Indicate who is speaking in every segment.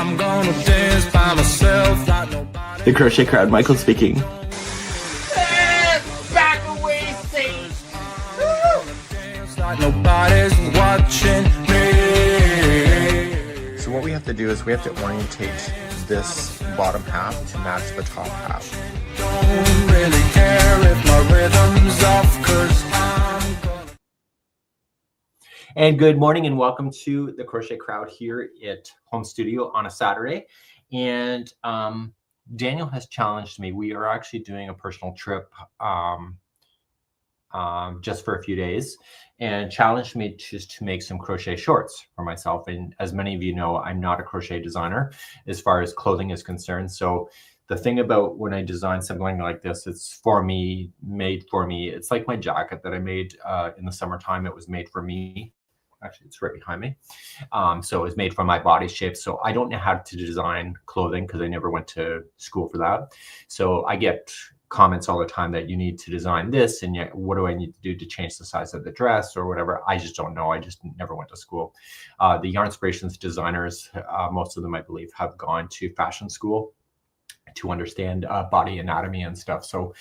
Speaker 1: I'm gonna dance by myself, not nobody.
Speaker 2: The Crochet Crowd, Michael speaking.
Speaker 3: Back away, Sage.
Speaker 1: Like nobody's watching me.
Speaker 3: So what we have to do is we have to orientate this bottom half to match the top half.
Speaker 1: Don't really care if my rhythm's off, 'cause I'm gonna.
Speaker 4: And good morning and welcome to the Crochet Crowd here at home studio on a Saturday. And Daniel has challenged me. We are actually doing a personal trip just for a few days, and challenged me just to make some crochet shorts for myself. And as many of you know, I'm not a crochet designer as far as clothing is concerned. So the thing about when I design something like this, it's for me, made for me. It's like my jacket that I made in the summertime. It was made for me. Actually, it's right behind me. So it was made for my body shape. So I don't know how to design clothing because I never went to school for that. So I get comments all the time that you need to design this, and yet what do I need to do to change the size of the dress or whatever? I just don't know. I just never went to school. The Yarn Inspirations designers, most of them, I believe, have gone to fashion school to understand body anatomy and stuff. So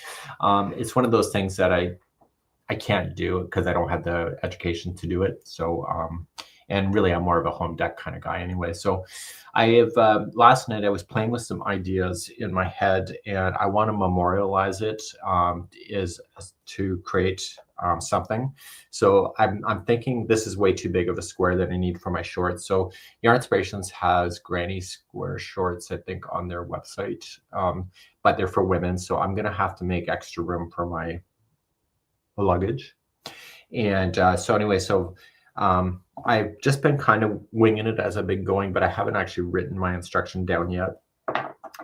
Speaker 4: it's one of those things that I can't do because I don't have the education to do it. So, and really I'm more of a home deck kind of guy anyway. So I have, last night I was playing with some ideas in my head, and I want to memorialize it, is to create something. So I'm thinking this is way too big of a square that I need for my shorts. So Yarn Inspirations has granny square shorts, I think, on their website, but they're for women. So I'm going to have to make extra room for my luggage. And so anyway, so I've just been kind of winging it as I've been going, but I haven't actually written my instruction down yet.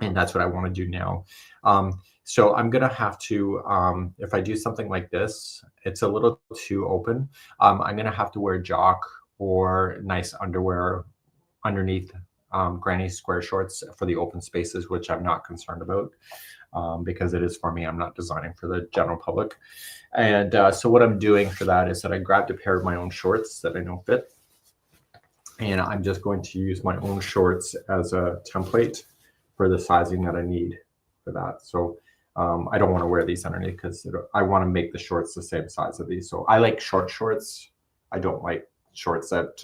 Speaker 4: And that's what I want to do now. So I'm going to have to, if I do something like this, it's a little too open. I'm going to have to wear jock or nice underwear underneath granny square shorts for the open spaces, which I'm not concerned about. Because it is for me. I'm not designing for the general public. And so what I'm doing for that is that I grabbed a pair of my own shorts that I know fit. And I'm just going to use my own shorts as a template for the sizing that I need for that. So I don't want to wear these underneath because I want to make the shorts the same size of these. So I like short shorts. I don't like shorts that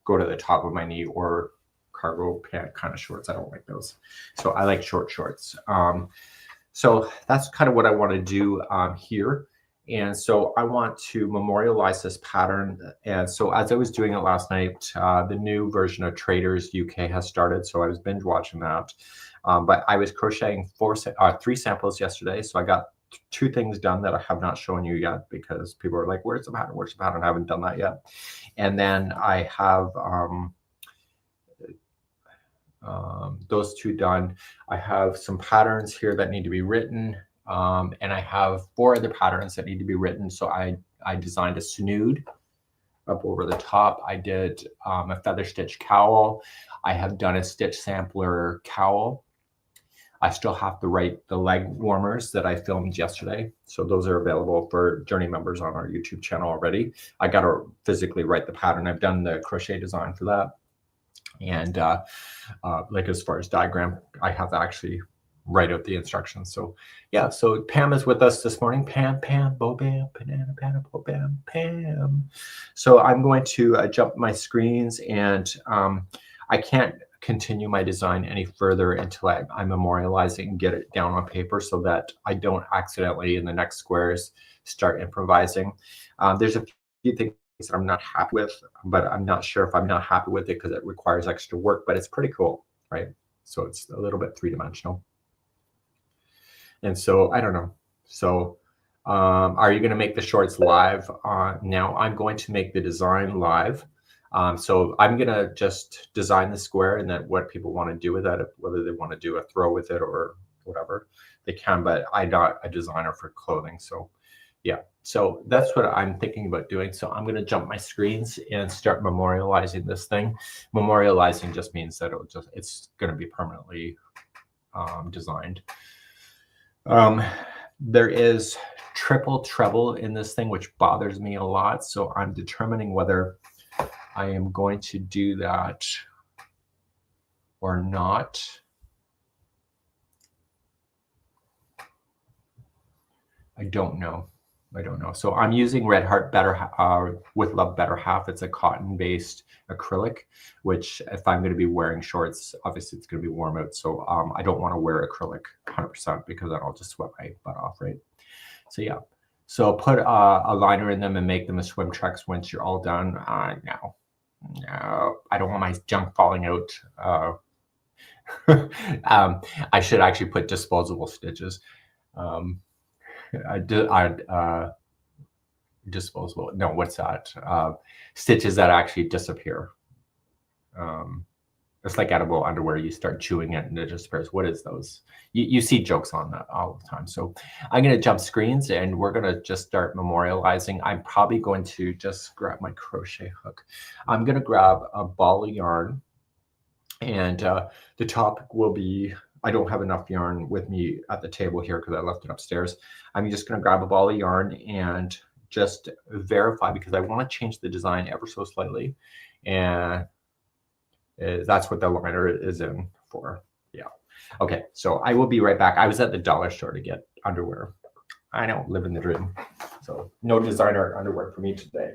Speaker 4: go to the top of my knee or cargo pant kind of shorts. I don't like those. So I like short shorts. So that's kind of what I want to do here. And so I want to memorialize this pattern. And so as I was doing it last night, the new version of Traders UK has started. So I was binge watching that. But I was crocheting 3 samples yesterday. So I got 2 things done that I have not shown you yet because people are like, where's the pattern? Where's the pattern? I haven't done that yet. And then I have those 2 done. I have some patterns here that need to be written, and I have 4 other patterns that need to be written. So I designed a snood up over the top. I did a feather stitch cowl. I have done a stitch sampler cowl. I still have to write the leg warmers that I filmed yesterday. So those are available for Journey members on our YouTube channel already. I got to physically write the pattern. I've done the crochet design for that. And like as far as diagram, I have to actually write out the instructions. So yeah, so Pam is with us this morning. Pam, bo bam, banana, bo bam, Pam. So I'm going to jump my screens, and I can't continue my design any further until I memorialize it and get it down on paper so that I don't accidentally in the next squares start improvising. There's a few things that I'm not happy with, but I'm not sure if I'm not happy with it because it requires extra work, but it's pretty cool, right? So it's a little bit 3-dimensional. And so I don't know. So are you going to make the shorts live? Now I'm going to make the design live. So I'm going to just design the square, and then what people want to do with that, whether they want to do a throw with it or whatever they can, but I'm not a designer for clothing. So yeah, so that's what I'm thinking about doing. So I'm going to jump my screens and start memorializing this thing. Memorializing just means that it's going to be permanently designed. There is triple treble in this thing, which bothers me a lot. So I'm determining whether I am going to do that or not. I don't know. So I'm using Red Heart with Love Better Half. It's a cotton-based acrylic, which if I'm going to be wearing shorts, obviously it's going to be warm out. So I don't want to wear acrylic 100% because then I'll just sweat my butt off, right? So yeah. So put a liner in them and make them as swim tracks once you're all done. No, I don't want my junk falling out. I should actually put disposable stitches. Disposable. No, what's that? Stitches that actually disappear. It's like edible underwear. You start chewing it and it disappears. What is those? You see jokes on that all the time. So I'm going to jump screens and we're going to just start memorializing. I'm probably going to just grab my crochet hook. I'm going to grab a ball of yarn, and the topic will be, I don't have enough yarn with me at the table here because I left it upstairs. I'm just going to grab a ball of yarn and just verify, because I want to change the design ever so slightly. And that's what the liner is in for. Yeah. Okay. So I will be right back. I was at the dollar store to get underwear. I don't live in the dream. So no designer underwear for me today.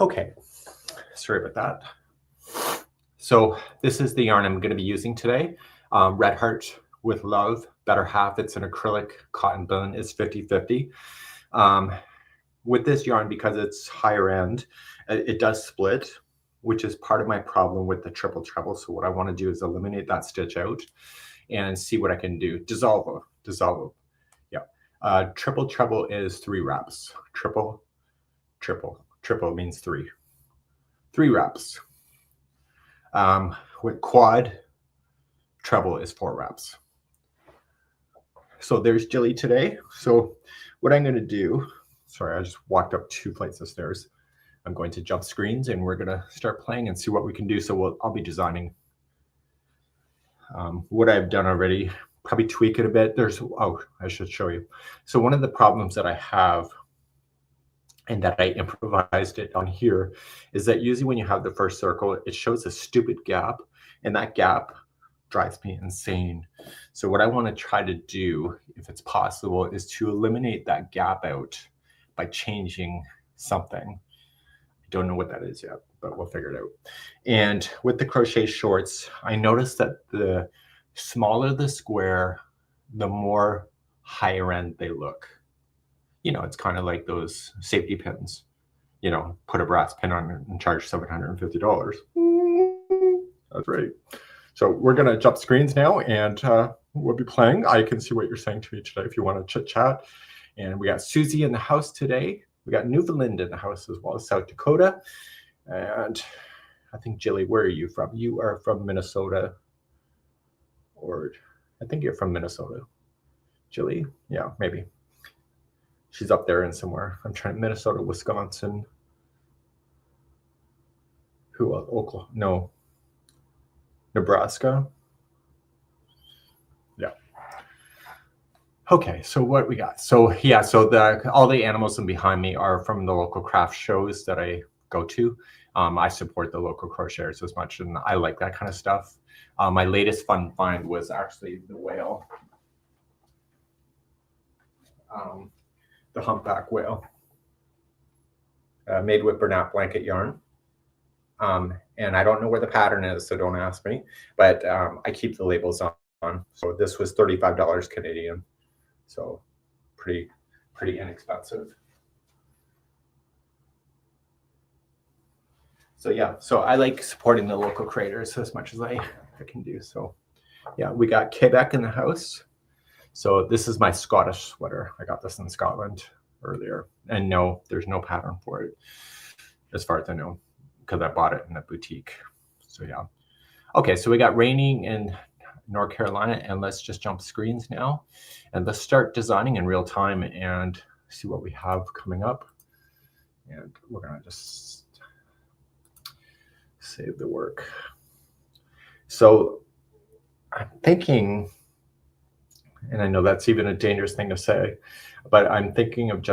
Speaker 4: Okay, sorry about that. So this is the yarn I'm going to be using today. Red Heart with Love Better Half. It's an acrylic cotton blend. It's 50-50. With this yarn, because it's higher end, it does split, which is part of my problem with the triple treble. So what I want to do is eliminate that stitch out and see what I can do. Dissolve. Yeah. Triple treble is 3 wraps. Triple means 3 wraps. With quad, treble is 4 wraps. So there's Jilly today. So what I'm going to do, sorry, I just walked up 2 flights of stairs. I'm going to jump screens and we're going to start playing and see what we can do. So I'll be designing what I've done already, probably tweak it a bit. I should show you. So one of the problems that I have, and that I improvised it on here, is that usually when you have the first circle, it shows a stupid gap, and that gap drives me insane. So what I want to try to do, if it's possible, is to eliminate that gap out by changing something. I don't know what that is yet, but we'll figure it out. And with the crochet shorts, I noticed that the smaller the square, the more higher end they look. You know, it's kind of like those safety pins. You know, put a brass pin on it and charge $750. That's right. So we're going to jump screens now, and we'll be playing. I can see what you're saying to me today if you want to chit chat. And we got Susie in the house today. We got Newfoundland in the house as well as South Dakota. And I think, Jilly, where are you from? You are from Minnesota. Or I think you're from Minnesota. Jilly? Yeah, maybe. She's up there in somewhere. I'm trying Minnesota, Wisconsin. Who else? Oklahoma? No. Nebraska? Yeah. Okay, so what we got? So yeah, so all the animals in behind me are from the local craft shows that I go to. I support the local crocheters as much, and I like that kind of stuff. My latest fun find was actually the whale. The humpback whale, made with Bernat blanket yarn.
Speaker 3: And I don't know where the pattern is, so don't ask me, but I keep the labels on. So this was $35 Canadian. So pretty inexpensive. So yeah, so I like supporting the local creators as much as I can do. So yeah, we got Quebec in the house. So this is my Scottish sweater. I got this in Scotland earlier. And no, there's no pattern for it, as far as I know, because I bought it in a boutique. So yeah. Okay, so we got raining in North Carolina, and let's just jump screens now. And let's start designing in real time and see what we have coming up. And we're gonna just save the work. So I'm thinking, and I know that's even a dangerous thing to say, but I'm thinking of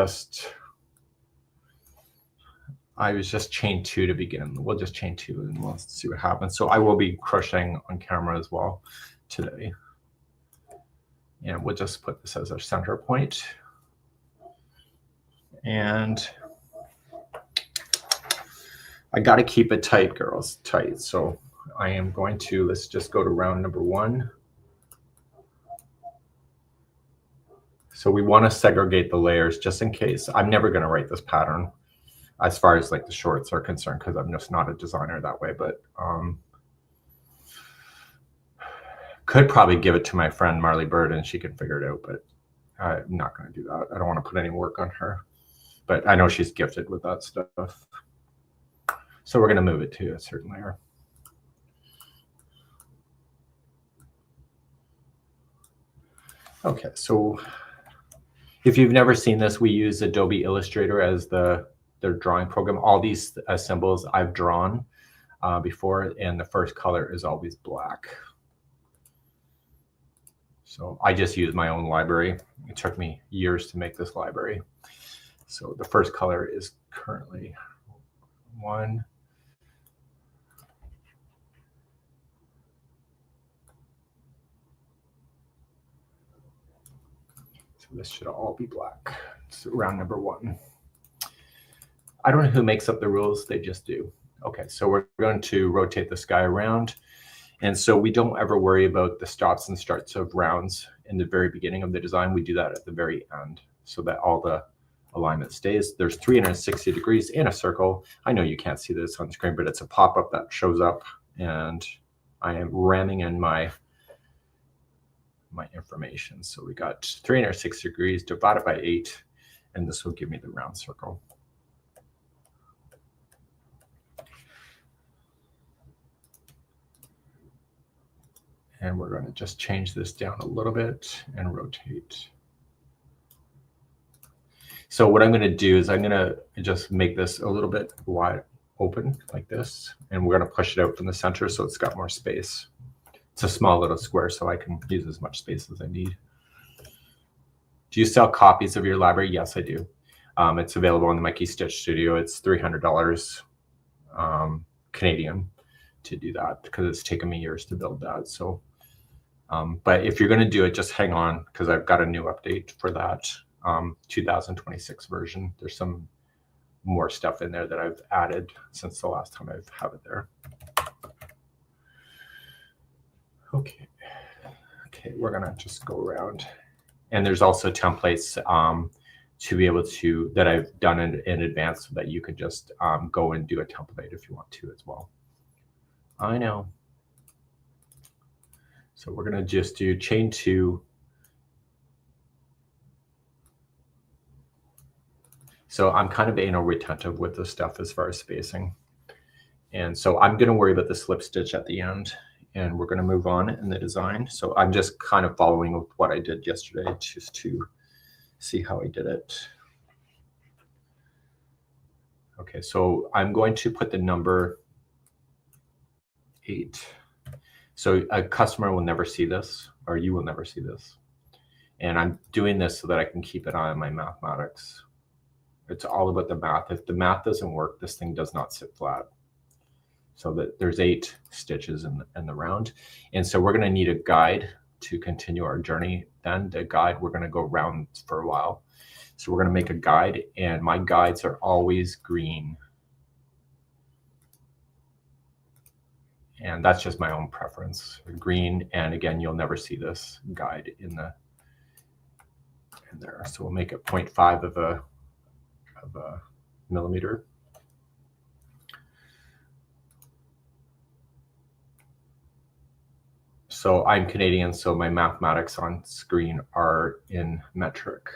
Speaker 3: I was just chain 2 to begin. We'll just chain 2 and we'll see what happens. So I will be crocheting on camera as well today. And we'll just put this as our center point. And I got to keep it tight, girls, tight. So I am going to, let's just go to round number 1. So we want to segregate the layers just in case. I'm never going to write this pattern as far as like the shorts are concerned, because I'm just not a designer that way, but could probably give it to my friend Marley Bird and she can figure it out, but I'm not going to do that. I don't want to put any work on her, but I know she's gifted with that stuff. So we're going to move it to a certain layer. Okay, so if you've never seen this, we use Adobe Illustrator as their drawing program. All these symbols I've drawn before, and the first color is always black. So I just use my own library. It took me years to make this library. So the first color is currently 1. So this should all be black. It's round number 1. I don't know who makes up the rules, they just do. Okay, so we're going to rotate this guy around. And so we don't ever worry about the stops and starts of rounds in the very beginning of the design. We do that at the very end so that all the alignment stays. There's 360 degrees in a circle. I know you can't see this on screen, but it's a pop-up that shows up, and I am ramming in my information. So we got 360 degrees divided by 8, and this will give me the round circle. And we're going to just change this down a little bit and rotate. So what I'm going to do is I'm going to just make this a little bit wide open like this, and we're going to push it out from the center so it's got more space. It's a small little square, so I can use as much space as I need. Do you sell copies of your library? Yes, I do. It's available on the Mikey Stitch Studio. It's $300 Canadian to do that, because it's taken me years to build that. So, but if you're going to do it, just hang on, because I've got a new update for that 2026 version. There's some more stuff in there that I've added since the last time I've had it there. Okay, we're gonna just go around, and there's also templates to be able to that I've done in advance, so that you can just go and do a template if you want to as well. I know. So we're gonna just do chain 2. So I'm kind of anal retentive with this stuff as far as spacing, and so I'm gonna worry about the slip stitch at the end. And we're going to move on in the design. So I'm just kind of following with what I did yesterday, just to see how I did it. Okay, so I'm going to put the number 8. So a customer will never see this, or you will never see this. And I'm doing this so that I can keep an eye on my mathematics. It's all about the math. If the math doesn't work, this thing does not sit flat. So that there's 8 stitches in the round. And so we're going to need a guide to continue our journey. Then the guide, we're going to go round for a while. So we're going to make a guide, and my guides are always green.
Speaker 4: And that's just my own preference, green. And again, you'll never see this guide in there. So we'll make it 0.5 of a millimeter. So I'm Canadian, so my mathematics on screen are in metric.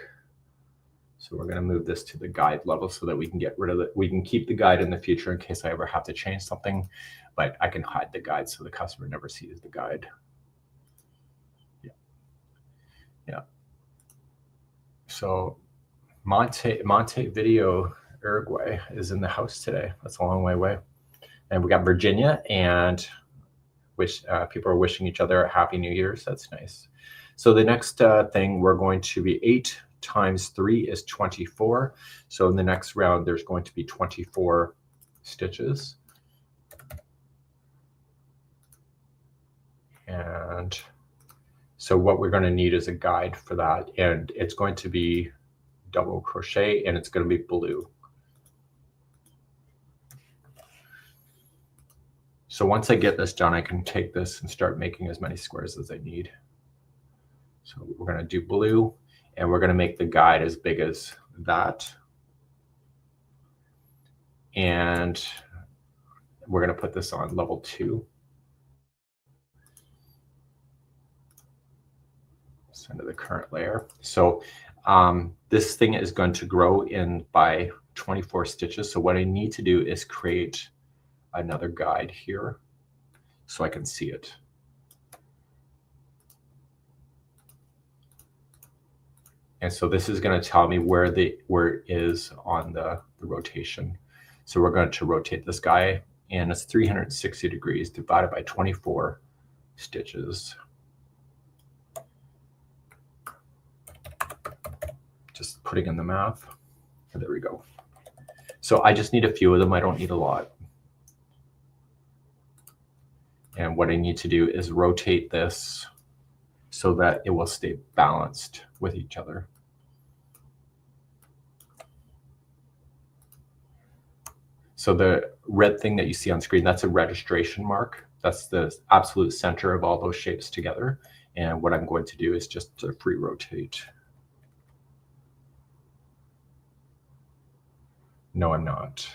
Speaker 4: So we're going to move this to the guide level so that we can get rid of it. We can keep the guide in the future in case I ever have to change something, but I can hide the guide so the customer never sees the guide. Yeah. Yeah. So Montevideo, Uruguay is in the house today. That's a long way away. And we got Virginia, and which people are wishing each other a Happy New Year's. That's nice. So the next thing, we're going to be 8 times 3 is 24. So in the next round, there's going to be 24 stitches. And so what we're going to need is a guide for that. And it's going to be double crochet, and it's going to be blue. So once I get this done, I can take this and start making as many squares as I need. So we're going to do blue, and we're going to make the guide as big as that. And we're going to put this on level 2. Send to the current layer. So this thing is going to grow in by 24 stitches. So what I need to do is create another guide here so I can see it. And so this is going to tell me where it is on the rotation. So we're going to rotate this guy, and it's 360 degrees divided by 24 stitches. Just putting in the math. There we go. So I just need a few of them. I don't need a lot. And what I need to do is rotate this so that it will stay balanced with each other. So the red thing that you see on screen, that's a registration mark. That's the absolute center of all those shapes together. And what I'm going to do is just to free rotate. No, I'm not.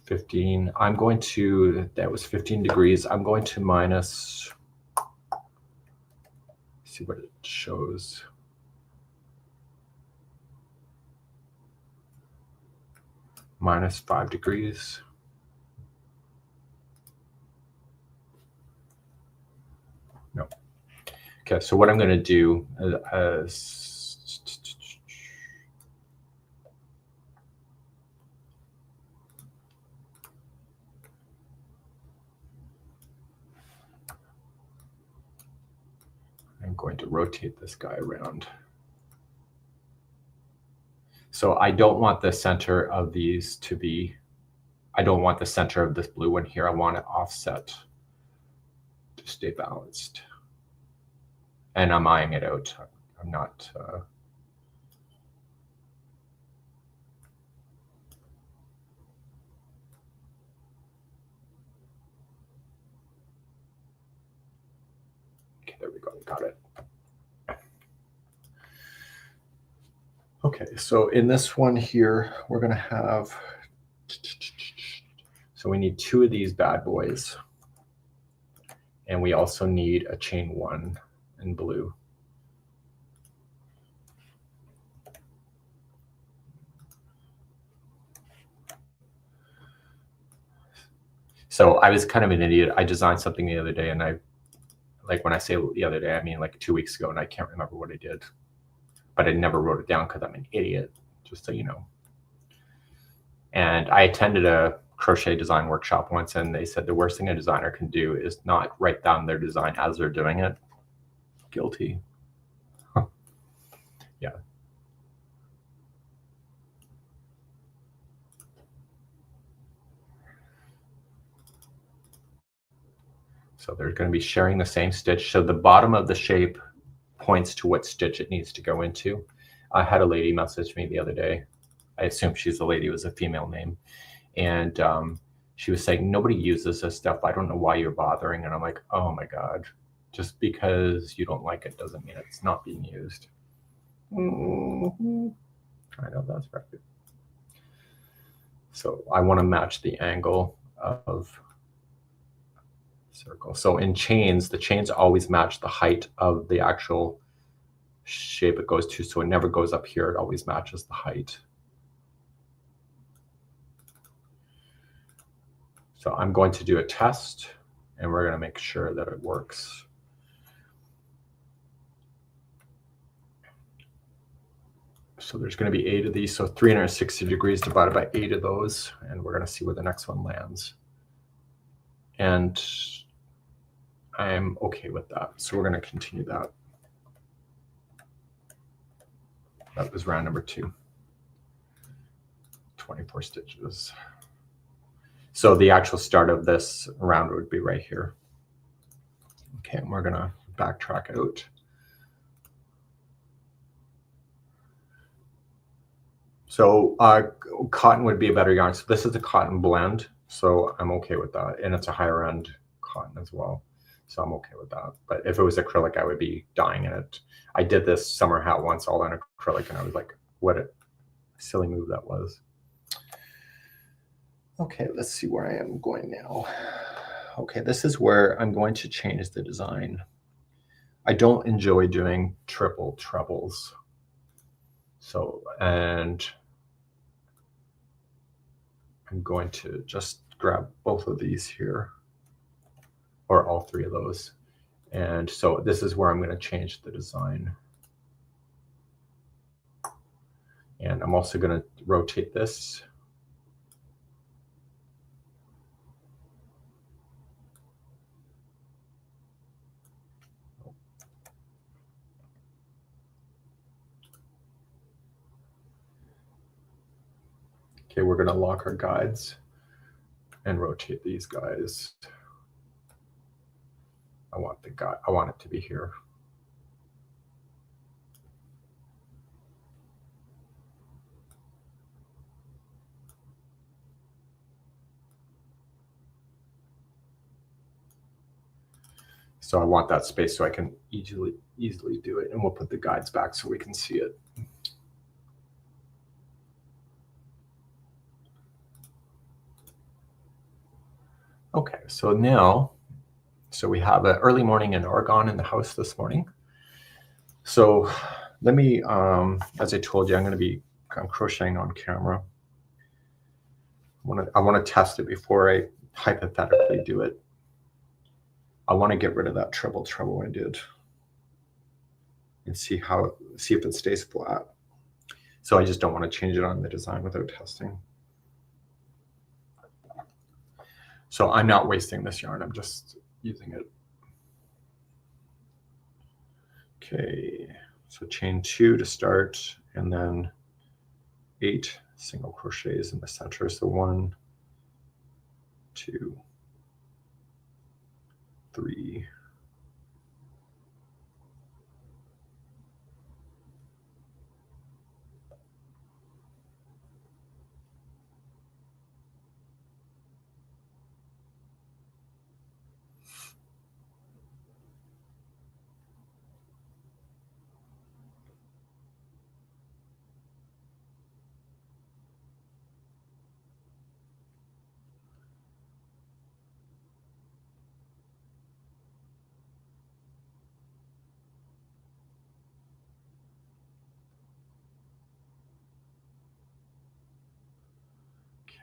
Speaker 4: 15. I'm going to, that was 15 degrees. I'm going to minus, see what it shows. Minus 5 degrees. No. Okay, so what I'm going to do is I'm going to rotate this guy around. So I don't want the center of these to be, I don't want the center of this blue one here. I want it offset to stay balanced. And I'm eyeing it out. I'm not, okay, there we go, got it. Okay, so in this one here, we're gonna have, so we need 2 of these bad boys. And we also need a chain 1 in blue. So I was kind of an idiot. I designed something the other day, and I, like when I say the other day, I mean like 2 weeks ago, and I can't remember what I did. But I never wrote it down because I'm an idiot, just so you know. And I attended a crochet design workshop once, and they said the worst thing a designer can do is not write down their design as they're doing it. Guilty. Yeah. So they're going to be sharing the same stitch. So the bottom of the shape points to what stitch it needs to go into. I had a lady message me the other day. I assume she's a lady, it was a female name. And she was saying, nobody uses this stuff. I don't know why you're bothering. And I'm like, oh my God, just because you don't like it doesn't mean it's not being used. I know that's right. So I want to match the angle of circle. So in chains, the chains always match the height of the actual shape it goes to. So it never goes up here. It always matches the height. So I'm going to do a test and we're going to make sure that it works. So there's going to be 8 of these. So 360 degrees divided by 8 of those. And we're going to see where the next one lands. And I'm okay with that. So we're going to continue that. That was round number 2. 24 stitches. So the actual start of this round would be right here. Okay, and we're going to backtrack out. So cotton would be a better yarn. So this is a cotton blend. So I'm okay with that. And it's a higher end cotton as well. So I'm okay with that. But if it was acrylic, I would be dying in it. I did this summer hat once all on acrylic and I was like, what a silly move that was. Okay, let's see where I am going now. Okay, this is where I'm going to change the design. I don't enjoy doing triple trebles. So, and I'm going to just grab both of these here, or all 3 of those. And so this is where I'm going to change the design. And I'm also going to rotate this. Okay, we're going to lock our guides and rotate these guys. I want it to be here. So I want that space so I can easily do it. And we'll put the guides back so we can see it. Okay, so now, we have an early morning in Oregon in the house this morning. So let me, as I told you, I'm crocheting on camera. I want to test it before I hypothetically do it. I want to get rid of that treble I did and see if it stays flat. So I just don't want to change it on the design without testing. So I'm not wasting this yarn. I'm just using it. Okay, so chain 2 to start, and then 8 single crochets in the center. So 1, 2, 3,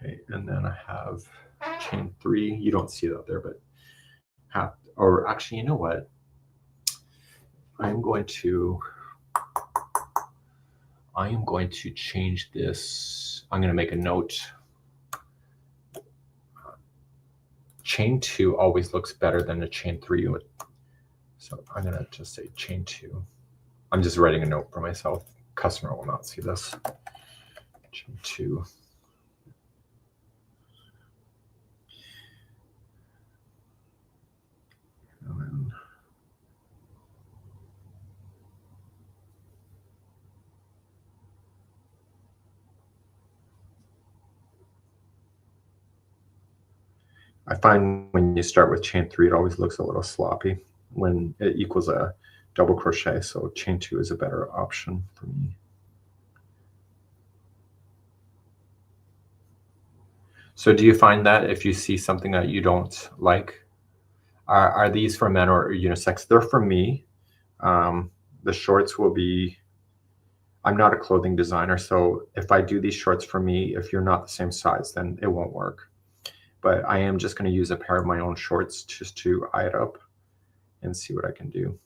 Speaker 4: okay, and then I have chain 3. You don't see that there, but or actually, you know what? I am going to change this. I'm going to make a note. Chain 2 always looks better than a chain 3. So I'm going to just say chain 2. I'm just writing a note for myself. Customer will not see this. Chain 2. And then
Speaker 3: I find when you start with chain 3, it always looks a little sloppy when it equals a double crochet. So chain 2 is a better option for me. So do you find that if you see something that you don't like, are these for men or unisex? They're for me. The shorts will be, I'm not a clothing designer, so if I do these shorts for me, if you're not the same size, then it won't work. But I am just going to use a pair of my own shorts just to eye it up and see what I can do.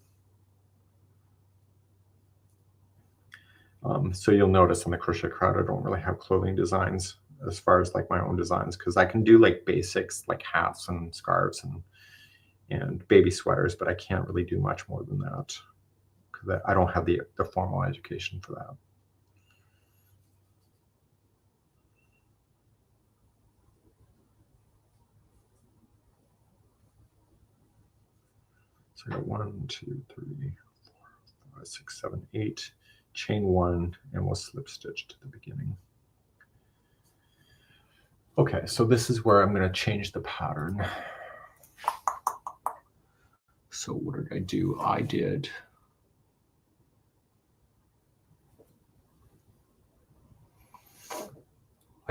Speaker 3: So you'll notice on the Crochet Crowd, I don't really have clothing designs as far as like my own designs, because I can do like basics like hats and scarves and baby sweaters, but I can't really do much more than that because I don't have the formal education for that. So I got 1, 2, 3, 4, 5, 6, 7, 8, chain 1, and we'll slip stitch to the beginning. Okay, so this is where I'm going to change the pattern. So what did I do? I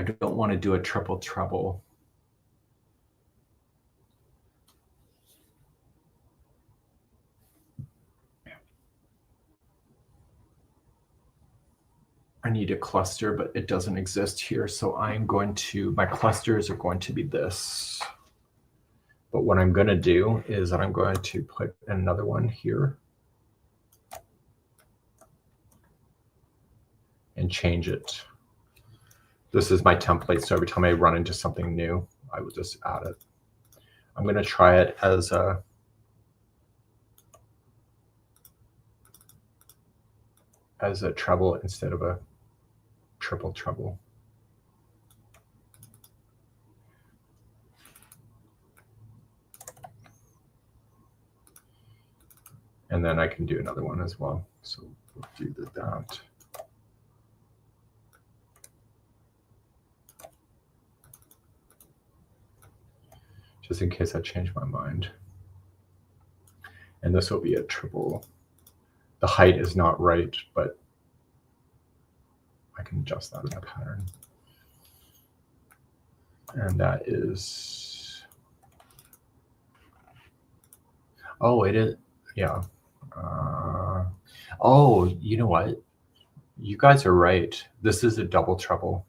Speaker 3: don't want to do a triple treble. I need a cluster, but it doesn't exist here. So I'm going to, my clusters are going to be this. But what I'm going to do is I'm going to put another one here and change it. This is my template, so every time I run into something new, I will just add it. I'm going to try it as a treble instead of a triple treble. And then I can do another one as well. So we'll do that. Just in case I change my mind. And this will be a triple. The height is not right, but I can adjust that in the pattern. And that is, oh, it is, yeah. Oh, you know what? You guys are right. This is a double treble.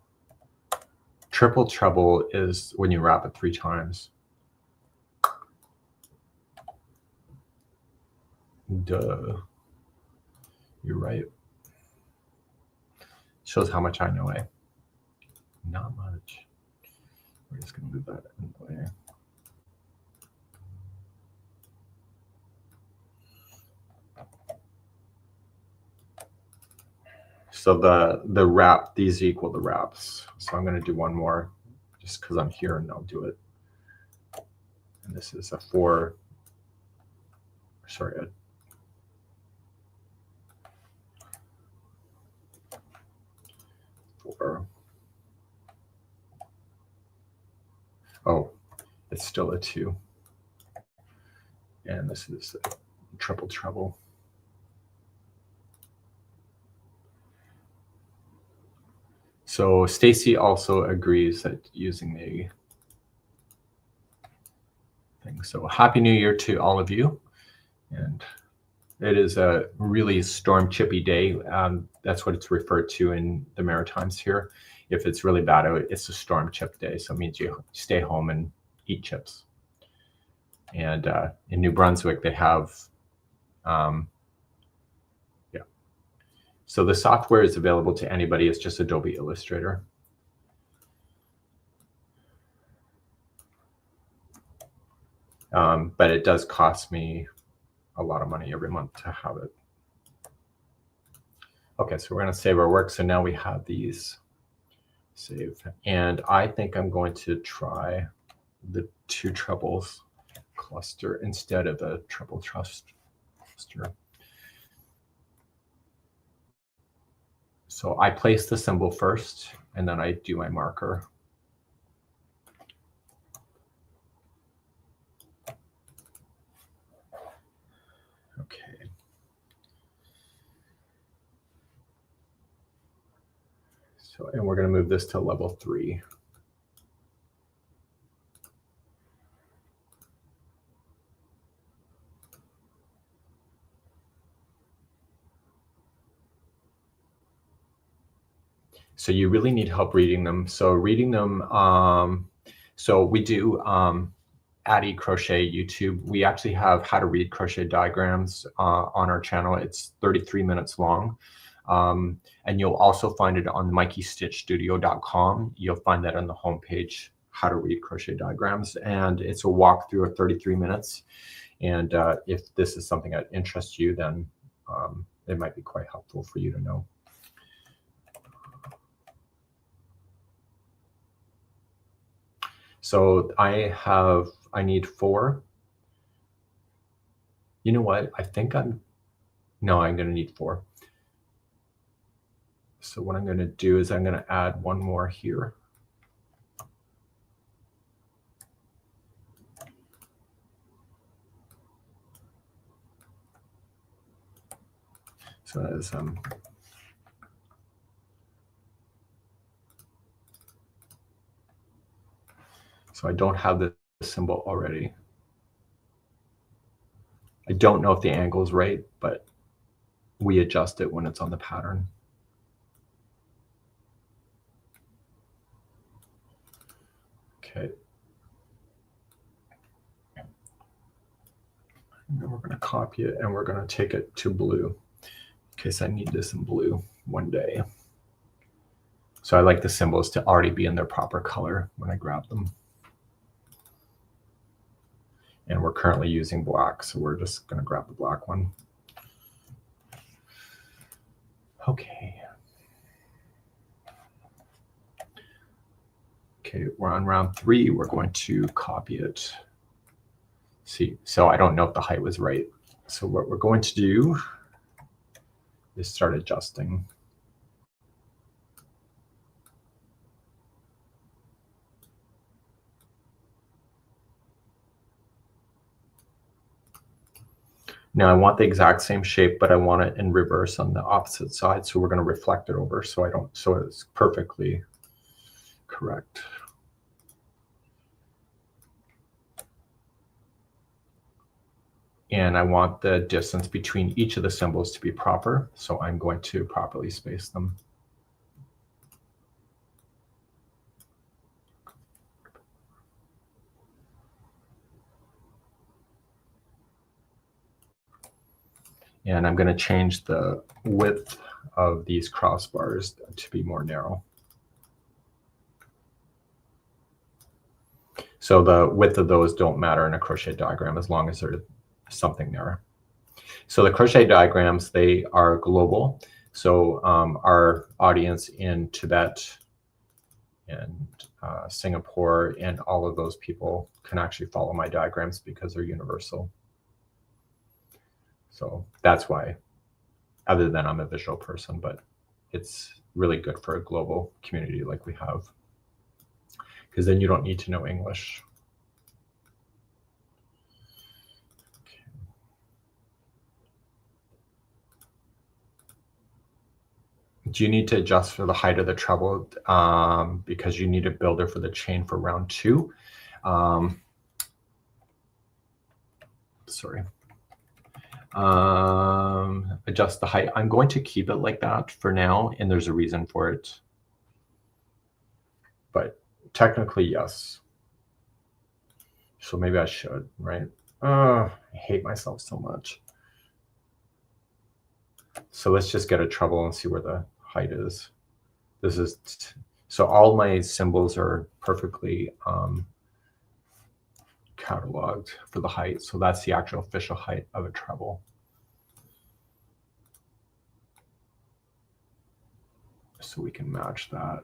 Speaker 3: Triple treble is when you wrap it 3 times. Duh. You're right. Shows how much I know, eh? Not much. We're just going to move that in the way. So the wrap, these equal the wraps. So I'm going to do one more just because I'm here and I'll do it. And this is a 4, sorry, oh, it's still a 2. And this is a triple treble. So Stacy also agrees that using the thing. So Happy New Year to all of you. And it is a really storm chippy day. That's what it's referred to in the Maritimes here. If it's really bad out, it's a storm chip day. So it means you stay home and eat chips. And in New Brunswick, they have, yeah. So the software is available to anybody. It's just Adobe Illustrator. But it does cost me a lot of money every month to have it. Okay, so we're going to save our work. So now we have these saved. And I think I'm going to try the 2 trebles cluster instead of a triple cluster. So I place the symbol first, and then I do my marker. and we're going to move this to level 3. So you really need help reading them. So reading them, so we do Addie Crochet YouTube. We actually have how to read crochet diagrams on our channel. It's 33 minutes long. And you'll also find it on MikeyStitchStudio.com. You'll find that on the homepage, how to read crochet diagrams. And it's a walkthrough of 33 minutes. And if this is something that interests you, then it might be quite helpful for you to know. So I need 4. You know what? I think I'm going to need 4. So what I'm going to do is I'm going to add one more here. So as so I don't have the symbol already. I don't know if the angle is right, but we adjust it when it's on the pattern. Okay. And then we're going to copy it and we're going to take it to blue in case I need this in blue one day. So I like the symbols to already be in their proper color when I grab them. And we're currently using black, so we're just going to grab the black one. Okay. Okay, we're on round 3. We're going to copy it. See, so I don't know if the height was right. So what we're going to do is start adjusting. Now I want the exact same shape, but I want it in reverse on the opposite side. So we're going to reflect it over so it's perfectly correct. And I want the distance between each of the symbols to be proper. So I'm going to properly space them. And I'm going to change the width of these crossbars to be more narrow. So the width of those don't matter in a crochet diagram as long as there's something there. So the crochet diagrams, they are global. So our audience in Tibet and Singapore and all of those people can actually follow my diagrams because they're universal. So that's why, other than I'm a visual person, but it's really good for a global community like we have, because then you don't need to know English. Okay. Do you need to adjust for the height of the treble because you need a builder for the chain for round 2? Sorry. Adjust the height. I'm going to keep it like that for now, and there's a reason for it. But technically, yes. So maybe I should, right? I hate myself so much. So let's just get a treble and see where the height is. This is, so all my symbols are perfectly cataloged for the height. So that's the actual official height of a treble. So we can match that.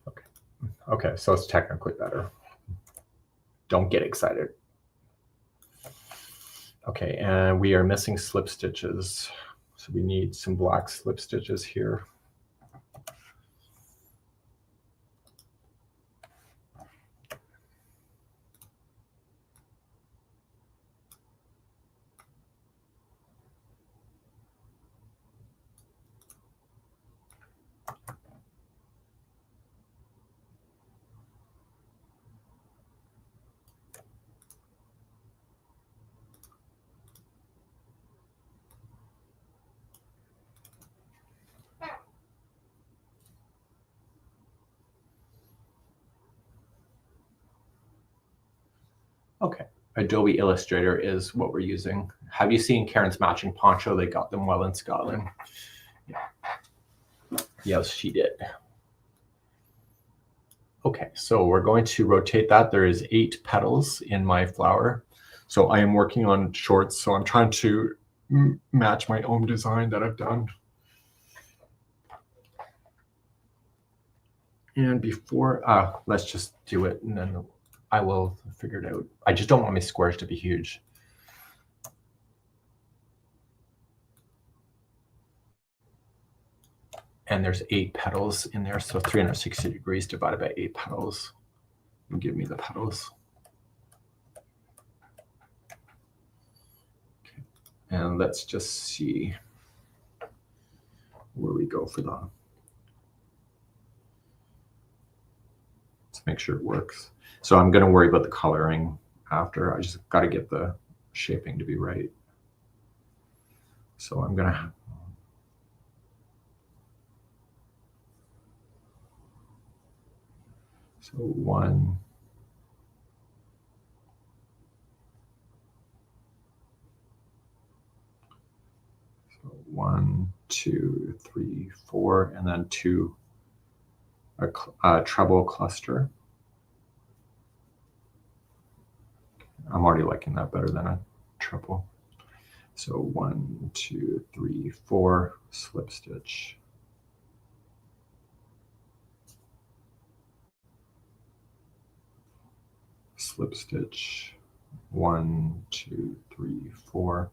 Speaker 3: Okay. Okay, so it's technically better. Don't get excited. Okay, and we are missing slip stitches. So we need some black slip stitches here.
Speaker 4: Okay, Adobe Illustrator is what we're using. Have you seen Karen's matching poncho? They got them well in Scotland. Yeah. Yes, she did. Okay, so we're going to rotate that. There is 8 petals in my flower. So I am working on shorts. So I'm trying to match my own design that I've done. And before, let's just do it and then I will figure it out. I just don't want my squares to be huge. And there's 8 petals in there. So 360 degrees divided by 8 petals will give me the petals. Okay. And let's just see where we go for that. Let's make sure it works. So I'm going to worry about the coloring after. I just got to get the shaping to be right. So I'm going to So 1, 1, 2, 3, 4, and then 2 a treble cluster. I'm already liking that better than a treble. So 1, 2, 3, 4 slip stitch. Slip stitch 1, 2, 3, 4.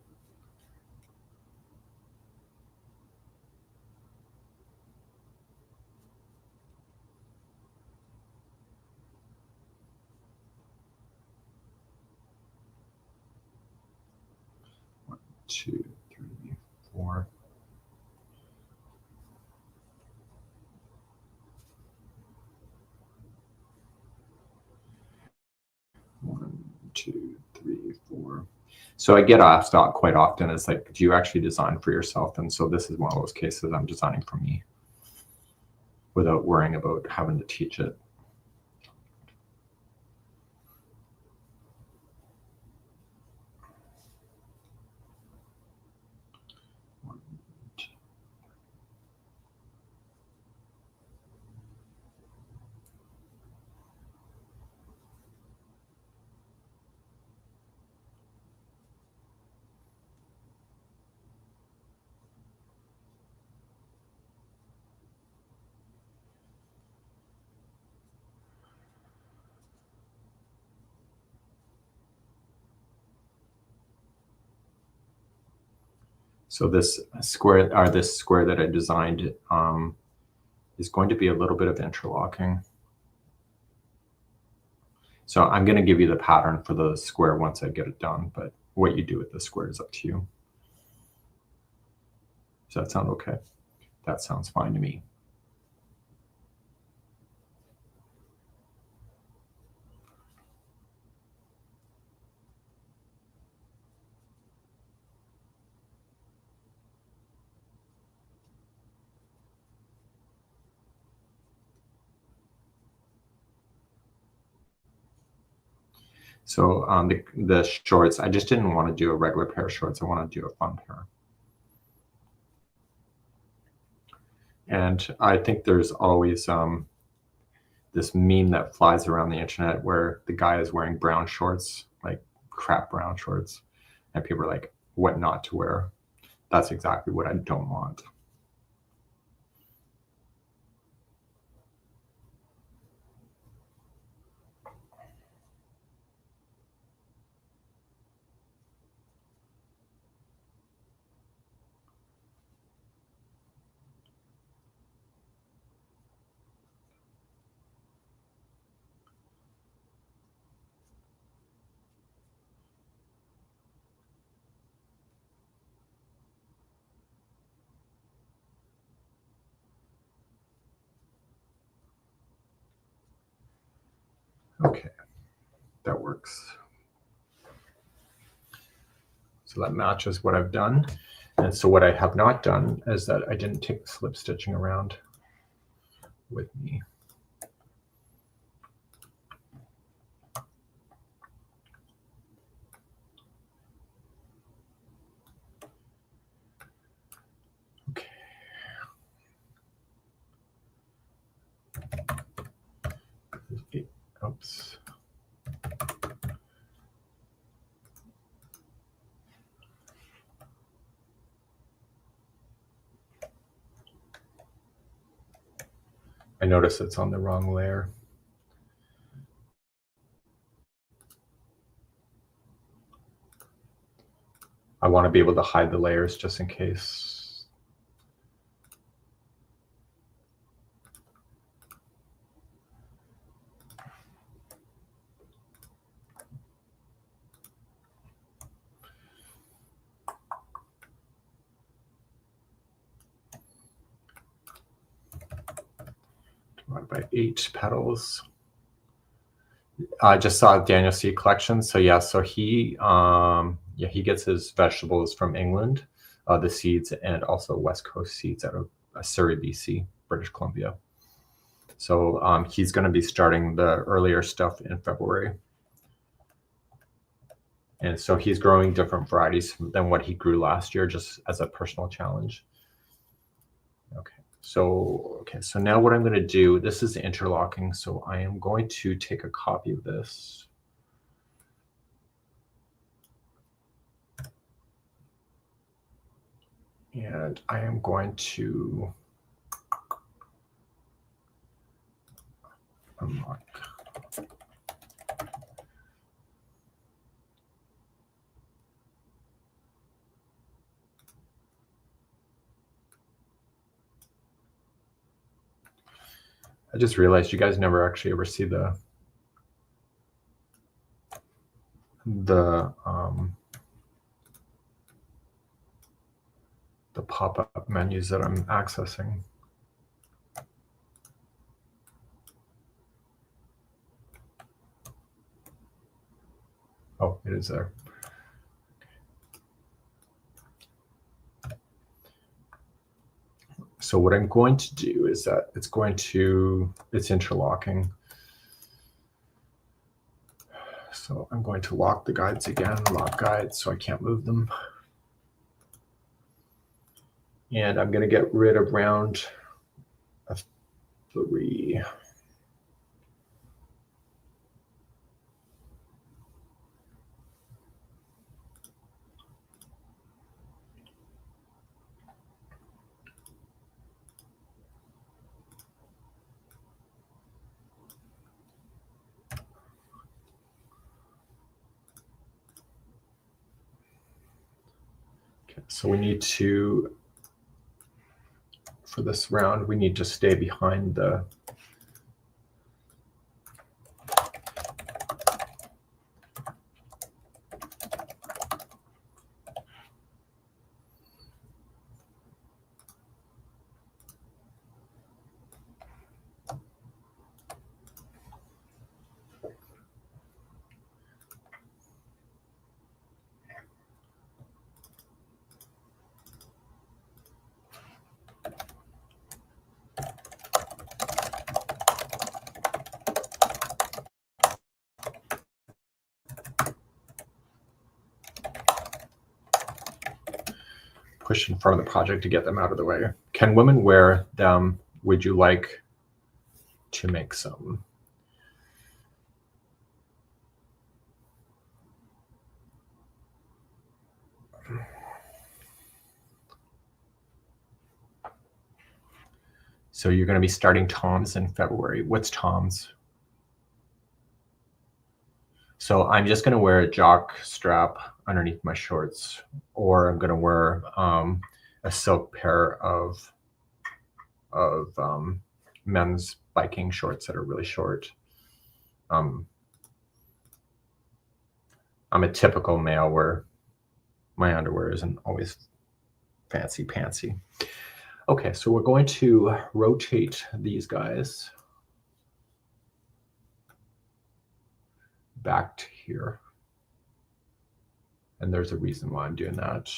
Speaker 4: Two, 3, 4. One, 2, 3, 4. So I get asked that quite often. It's like, do you actually design for yourself? And so this is one of those cases I'm designing for me without worrying about having to teach it. So this square that I designed is going to be a little bit of interlocking. So I'm going to give you the pattern for the square once I get it done, but what you do with the square is up to you. Does that sound okay? That sounds fine to me. So the shorts, I just didn't want to do a regular pair of shorts. I want to do a fun pair. And I think there's always this meme that flies around the internet where the guy is wearing brown shorts, like crap brown shorts. And people are like, what not to wear? That's exactly what I don't want. Okay, that works. So that matches what I've done. And so what I have not done is that I didn't take the slip stitching around with me.
Speaker 3: Oops. I notice it's on the wrong layer. I want to be able to hide the layers just in case. Divided by 8 petals. I just saw Daniel Seed Collection. So yeah, so he gets his vegetables from England, the seeds, and also West Coast seeds out of Surrey, BC, British Columbia. So he's going to be starting the earlier stuff in February. And so he's growing different varieties than what he grew last year, just as a personal challenge. Okay, so now what I'm going to do, this is interlocking. So I am going to take a copy of this. And I am going to unlock. I just realized you guys never actually ever see the pop-up menus that I'm accessing. Oh, it is there. So what I'm going to do is that it's interlocking. So I'm going to lock the guides again, lock guides, so I can't move them. And I'm going to get rid of round 3. Okay, so we need to, for this round, we need to stay behind the push in front of the project to get them out of the way. Can women wear them? Would you like to make some? So you're going to be starting toms in February. What's toms? So I'm just going to wear a jock strap underneath my shorts, or I'm going to wear a silk pair of men's biking shorts that are really short. I'm a typical male where my underwear isn't always fancy pantsy. Okay, so we're going to rotate these guys back to here. And there's a reason why I'm doing that.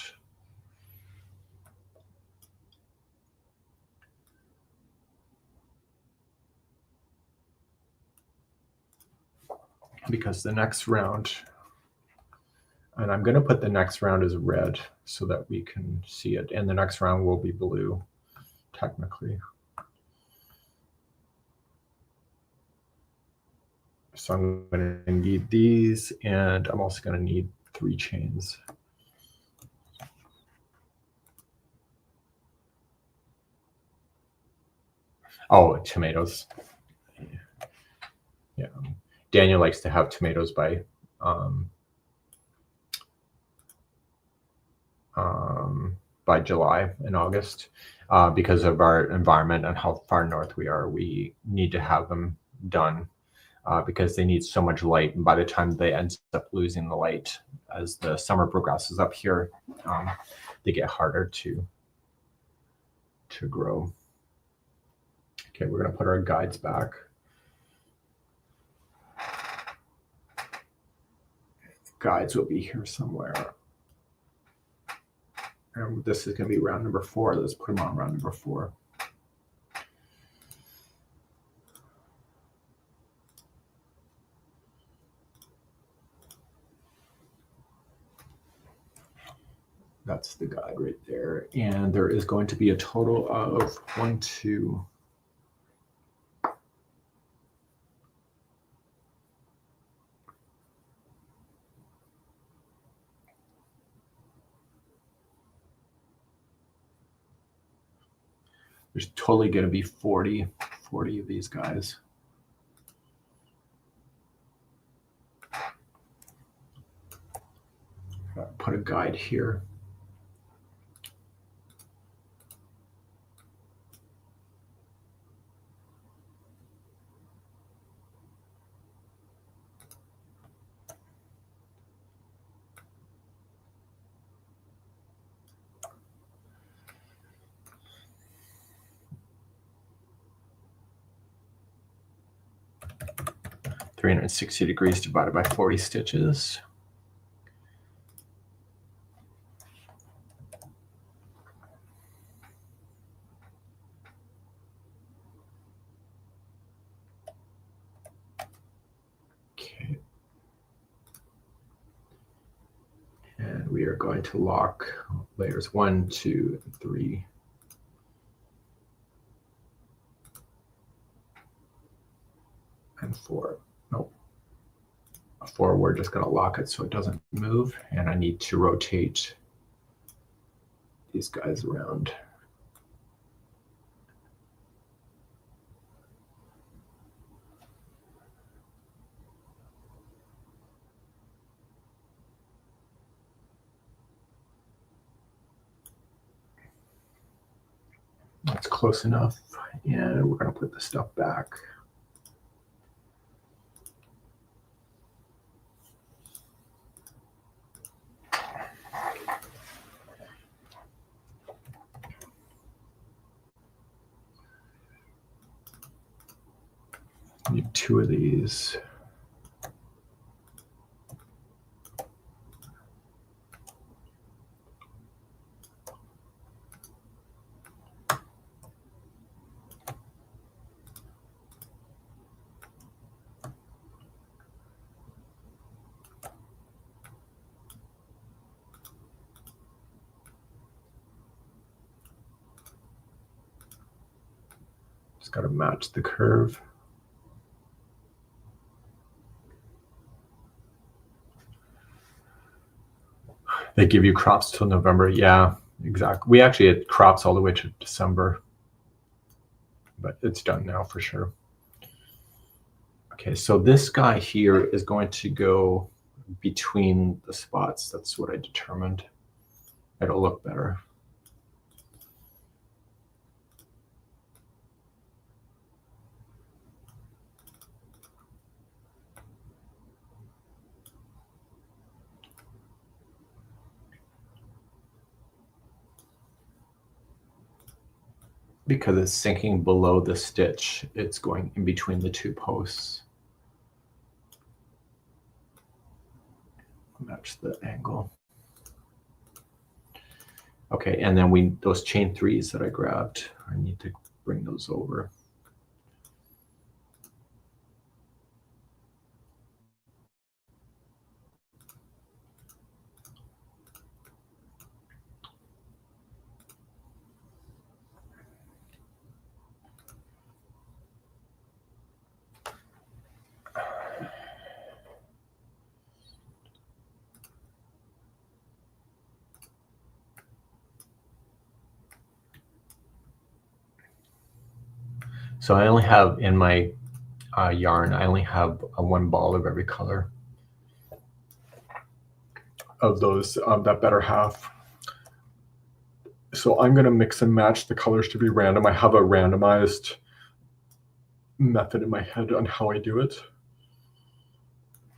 Speaker 3: Because the next round, and I'm going to put the next round as red so that we can see it. And the next round will be blue, technically. So I'm going to need these, and I'm also going to need 3 chains. Oh, tomatoes. Yeah, Daniel likes to have tomatoes by July and August, because of our environment and how far north we are. We need to have them done because they need so much light, and by the time they end up losing the light as the summer progresses up here, they get harder to grow. Okay, we're going to put our guides back. Guides will be here somewhere. And this is going to be round number 4. Let's put them on round number 4. That's the guide right there. And there is going to be a total of 1, 2, there's totally going to be 40 of these guys. Put a guide here. (360° divided by 40 stitches. Okay. And we are going to lock layers 1, 2, and 3. And 4. Nope. 4, we're just going to lock it so it doesn't move. And I need to rotate these guys around. That's close enough. And we're going to put the stuff back. Need 2 of these. Just got to match the curve. They give you crops till November. Yeah, exactly. We actually had crops all the way to December, but it's done now for sure. Okay, so this guy here is going to go between the spots. That's what I determined. It'll look better. Because it's sinking below the stitch, it's going in between the 2 posts. Match the angle. Okay, and then those chain 3s that I grabbed, I need to bring those over. So I only have in my yarn, I only have one ball of every color of those, that better half. So I'm going to mix and match the colors to be random. I have a randomized method in my head on how I do it.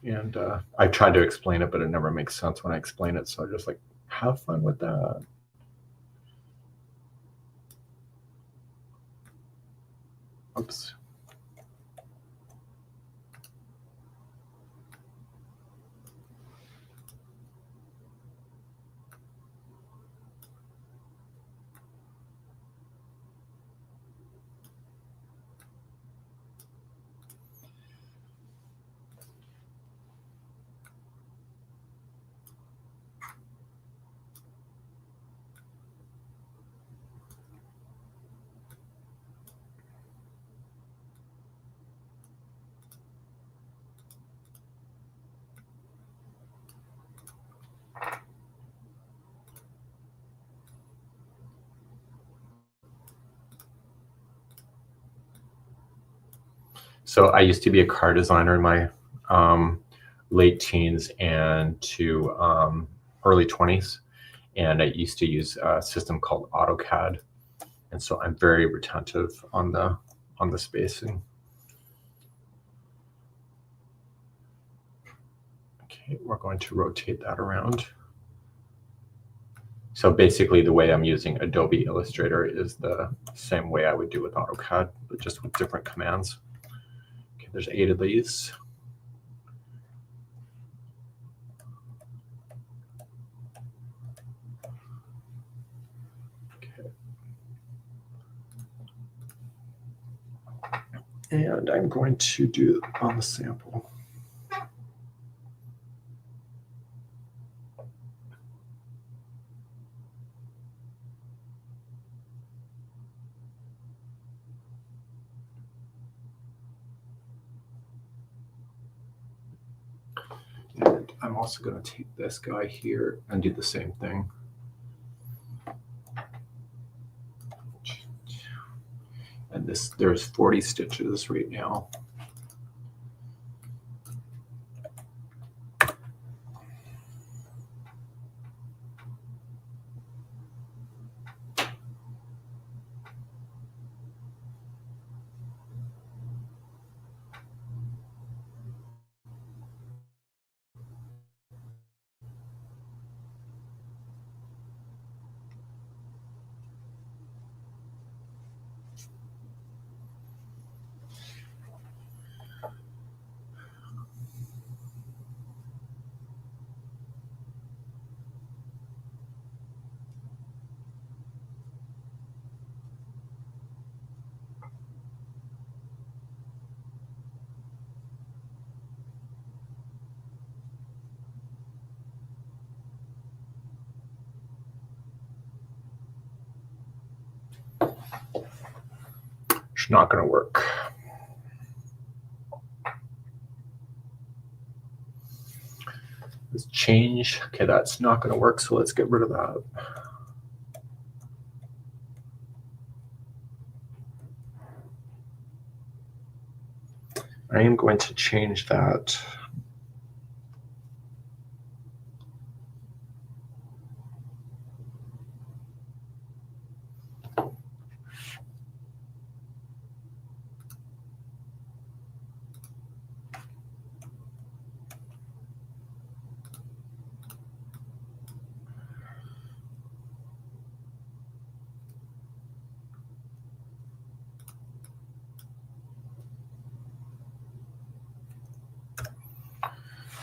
Speaker 3: And I tried to explain it, but it never makes sense when I explain it. So I just like, have fun with that. Oops. So I used to be a car designer in my late teens and to early 20s. And I used to use a system called AutoCAD. And so I'm very retentive on the spacing. Okay, we're going to rotate that around. So basically the way I'm using Adobe Illustrator is the same way I would do with AutoCAD, but just with different commands. Okay, there's 8 of these. Okay. And I'm going to do on the sample. And I'm also going to take this guy here and do the same thing. And there's 40 stitches right now. It's not going to work. Let's change. Okay, that's not going to work, so let's get rid of that. I am going to change that.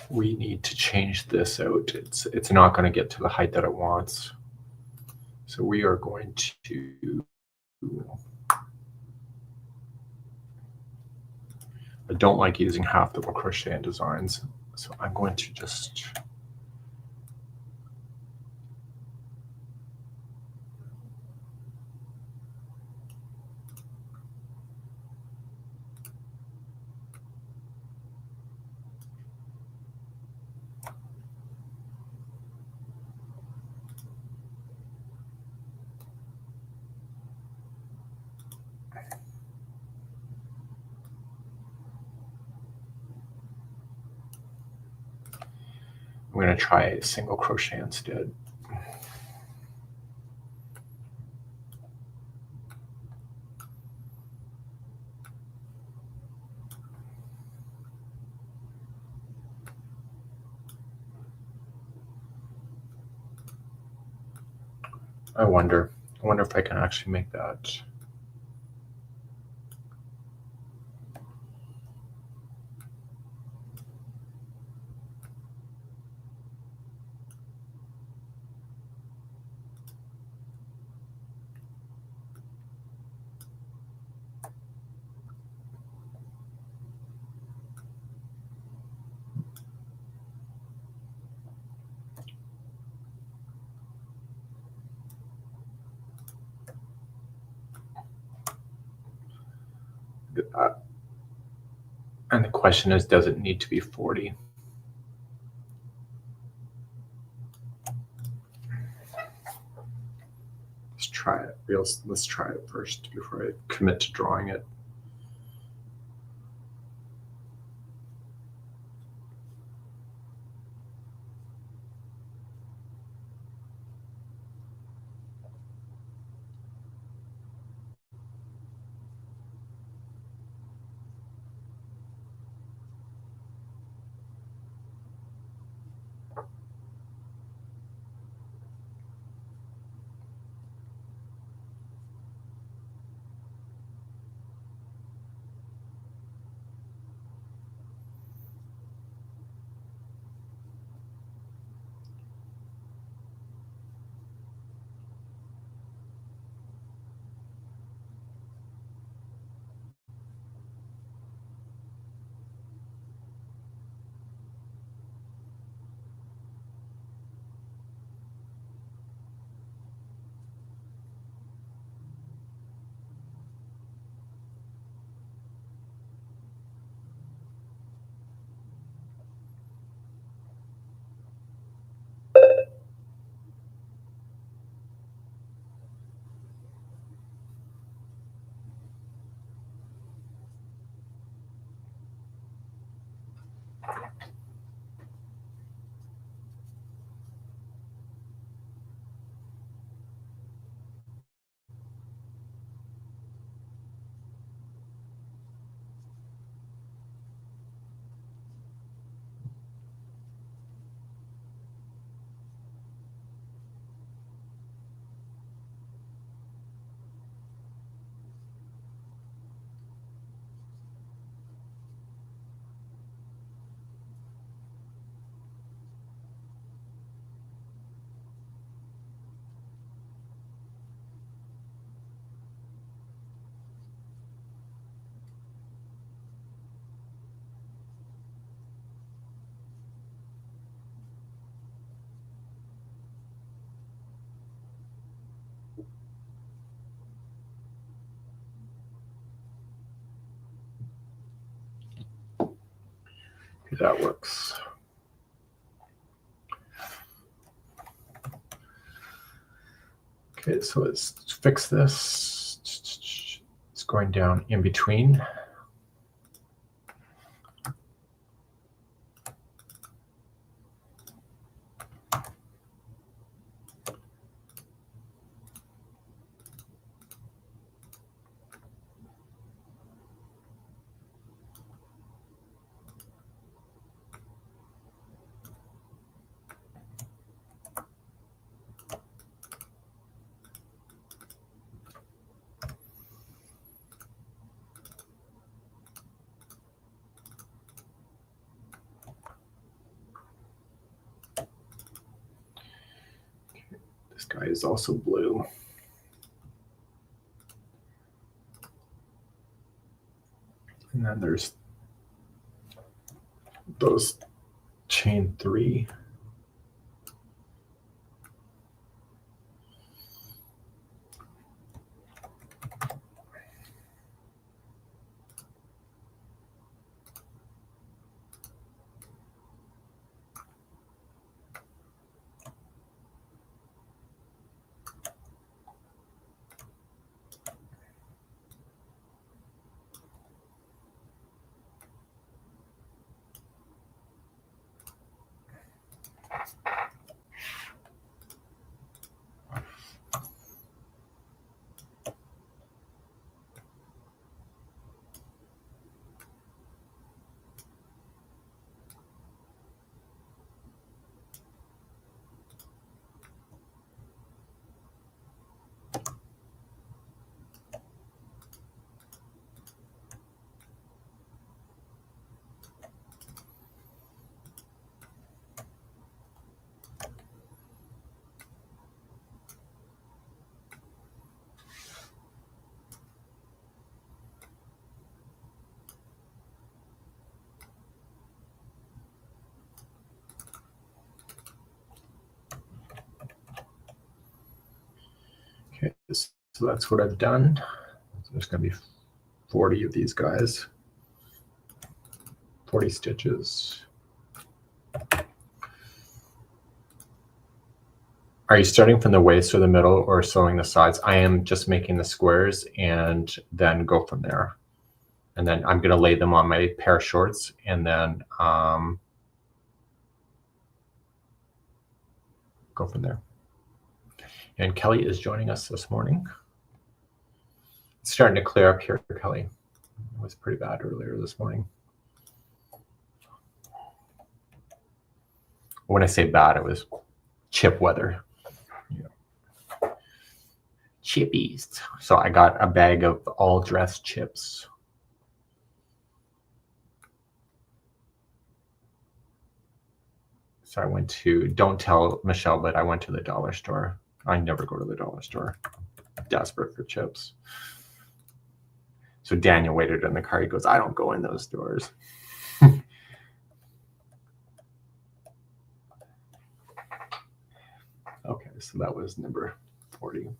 Speaker 3: We need to change this out. It's not going to get to the height that it wants. So we are going to, I don't like using half double crochet in designs. So I'm going to just, I'm going to try a single crochet instead. I wonder if I can actually make that. And the question is, does it need to be 40? Let's try it. Let's try it first before I commit to drawing it. Okay, that works. Okay, so let's fix this. It's going down in between. This guy is also blue. And then there's those chain 3. Okay, so that's what I've done. There's going to be 40 of these guys, 40 stitches. Are you starting from the waist or the middle or sewing the sides? I am just making the squares and then go from there. And then I'm going to lay them on my pair of shorts and then go from there. And Kelly is joining us this morning. It's starting to clear up here, Kelly. It was pretty bad earlier this morning. When I say bad, it was chip weather. Yeah. Chippies. So I got a bag of all dressed chips. So I went to, don't tell Michelle, but I went to the dollar store. I never go to the dollar store. Desperate for chips. So Daniel waited in the car. He goes, I don't go in those stores. Okay, so that was number 40.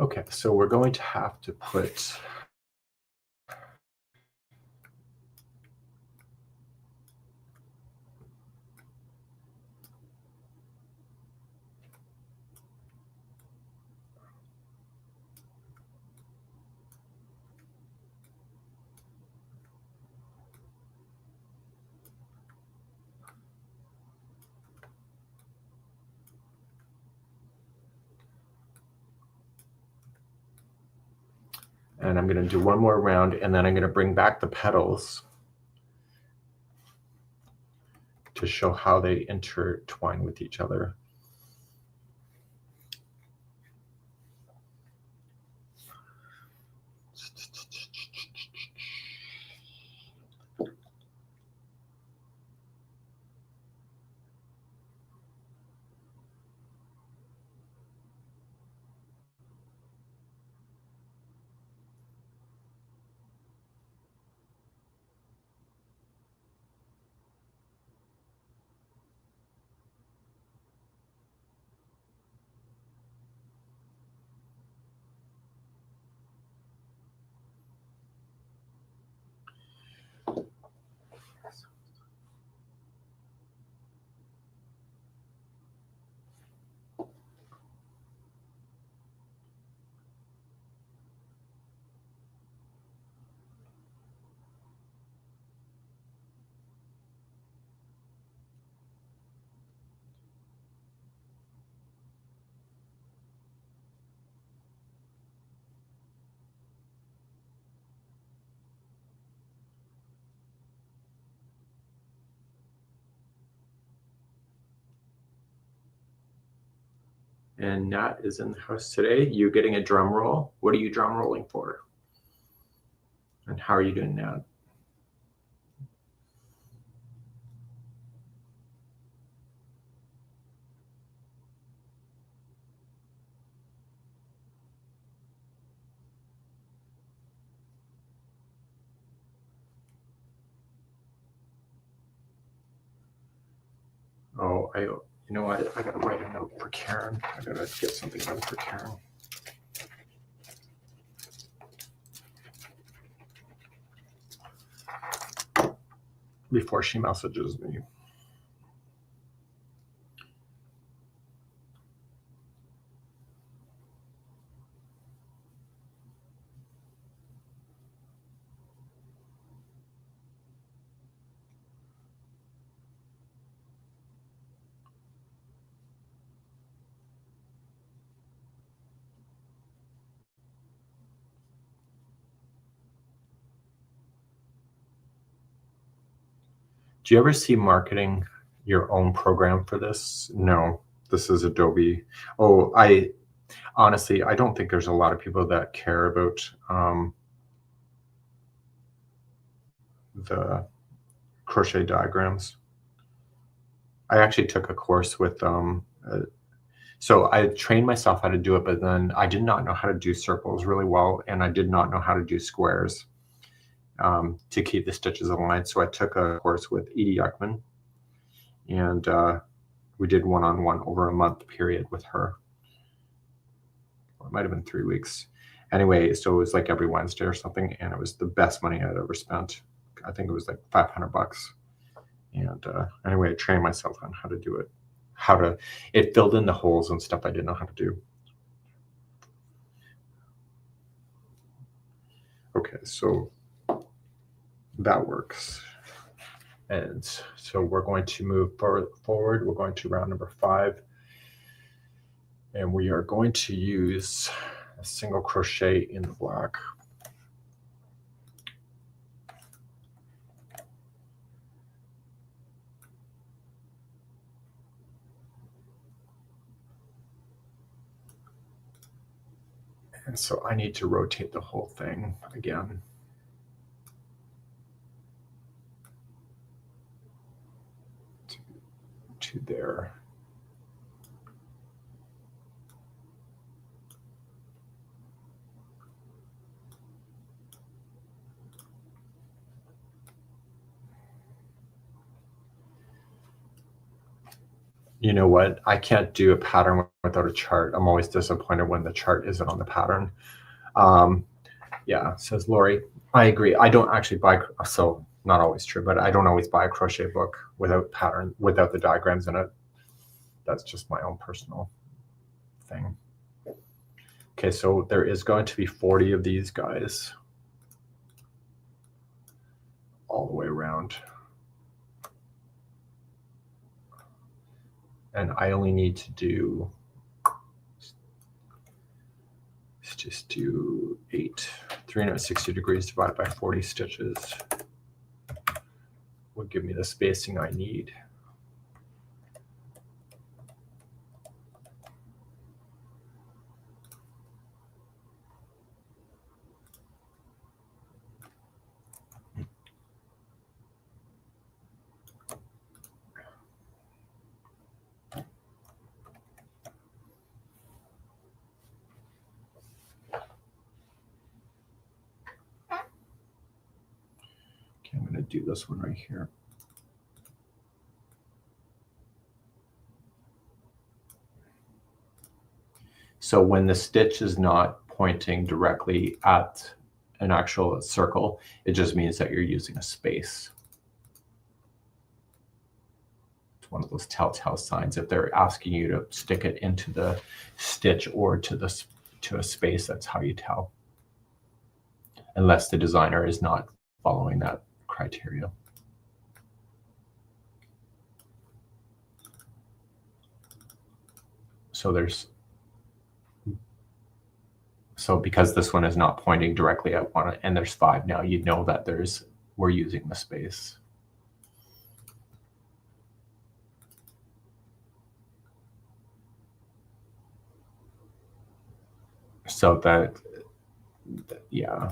Speaker 3: Okay, so we're going to have to put and I'm going to do one more round and then I'm going to bring back the petals to show how they intertwine with each other. And Nat is in the house today. You getting a drum roll? What are you drum rolling for? And how are you doing, Nat? Oh, you know what? I gotta write a note for Karen. I gotta get something done for Karen. Before she messages me. Do you ever see marketing your own program for this? No, this is Adobe. Oh, honestly, I don't think there's a lot of people that care about the crochet diagrams. I actually took a course with so I trained myself how to do it, but then I did not know how to do circles really well, and I did not know how to do squares to keep the stitches aligned. So I took a course with Edie Yuckman, and we did one-on-one over a month period with her. Or it might have been 3 weeks. Anyway, so it was like every Wednesday or something, and it was the best money I'd ever spent. I think it was like $500. And anyway, I trained myself on how to do it. It filled in the holes and stuff I didn't know how to do. Okay, so that works. And so we're going to move forward. We're going to round number 5. And we are going to use a single crochet in the black. And so I need to rotate the whole thing again. To there. You know what? I can't do a pattern without a chart. I'm always disappointed when the chart isn't on the pattern. Yeah, says Lori. I agree. I don't actually buy, so not always true, but I don't always buy a crochet book without pattern, without the diagrams in it. That's just my own personal thing. Okay, so there is going to be 40 of these guys all the way around. And I only need to do, let's just do 8. 360 degrees divided by 40 stitches will give me the spacing I need. I'm going to do this one right here. So when the stitch is not pointing directly at an actual circle, it just means that you're using a space. It's one of those telltale signs. If they're asking you to stick it into the stitch or to a space, that's how you tell. Unless the designer is not following that criteria. So because this one is not pointing directly at one, and there's 5 now, you know that we're using the space. So yeah.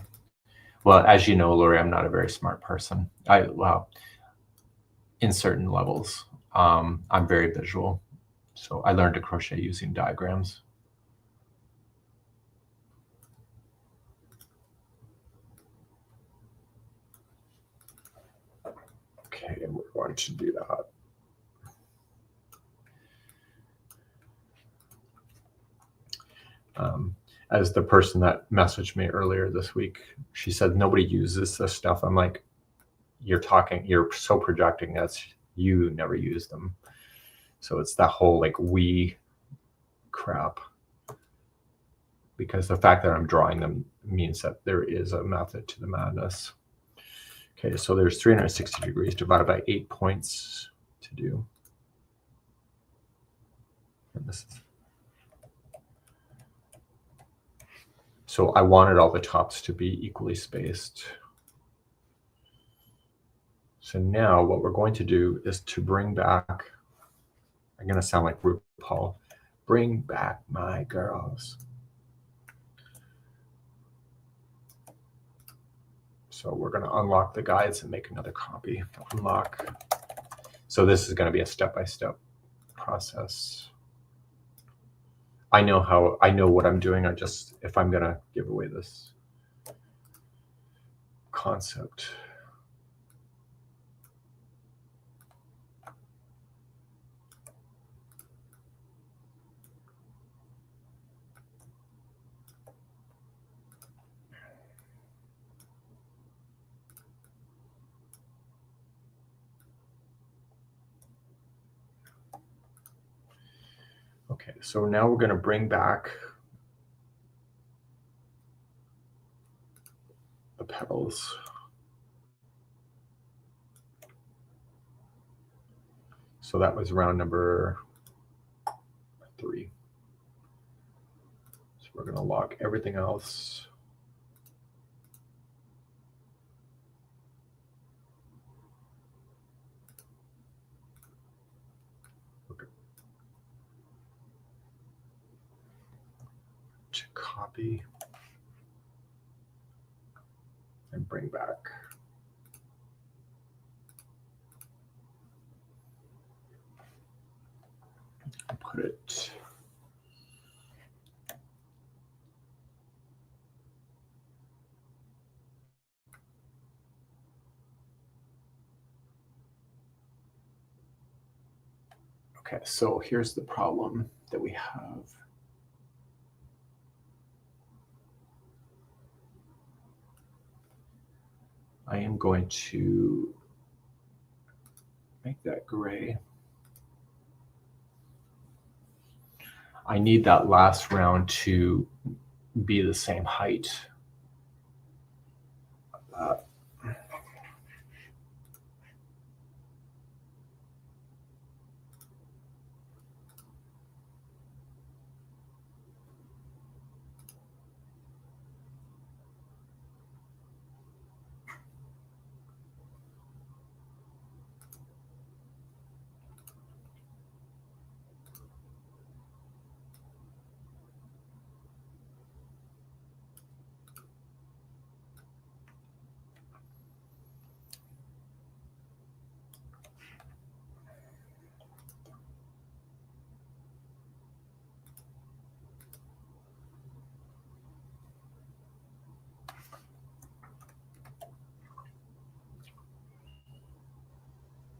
Speaker 3: Well, as you know, Lori, I'm not a very smart person. Well, in certain levels, I'm very visual. So I learned to crochet using diagrams. Okay, and we're going to do that. As the person that messaged me earlier this week, she said nobody uses this stuff. I'm like, you're so projecting that you never use them. So it's that whole like we crap. Because the fact that I'm drawing them means that there is a method to the madness. Okay, so there's 360 degrees divided by 8 points to do. And this is, so I wanted all the tops to be equally spaced. So now what we're going to do is to bring back, I'm going to sound like RuPaul, bring back my girls. So we're going to unlock the guides and make another copy. Unlock. So this is going to be a step-by-step process. I know what I'm doing. If I'm going to give away this concept. Okay, so now we're going to bring back the petals. So that was round number 3. So we're going to lock everything else. Okay. To copy and bring back. Put it okay, so here's the problem that we have. I am going to make that gray. I need that last round to be the same height.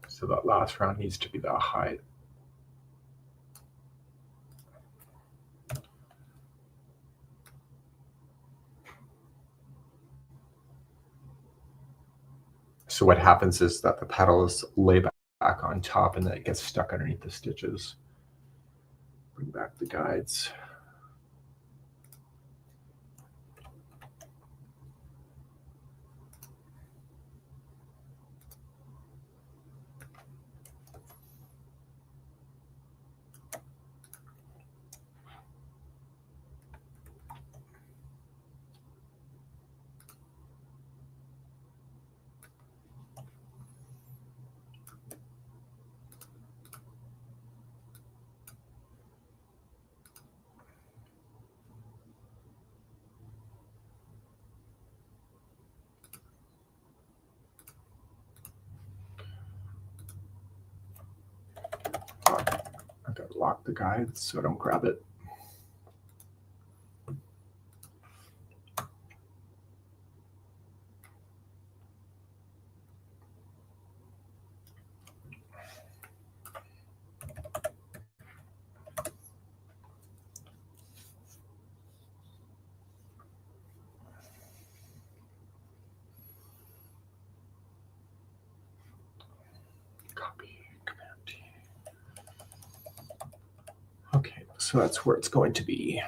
Speaker 3: So that last round needs to be that height. So what happens is that the petals lay back on top and then it gets stuck underneath the stitches. Bring back the guides. I gotta lock the guides so I don't grab it. Copy, Command T. Okay, so that's where it's going to be.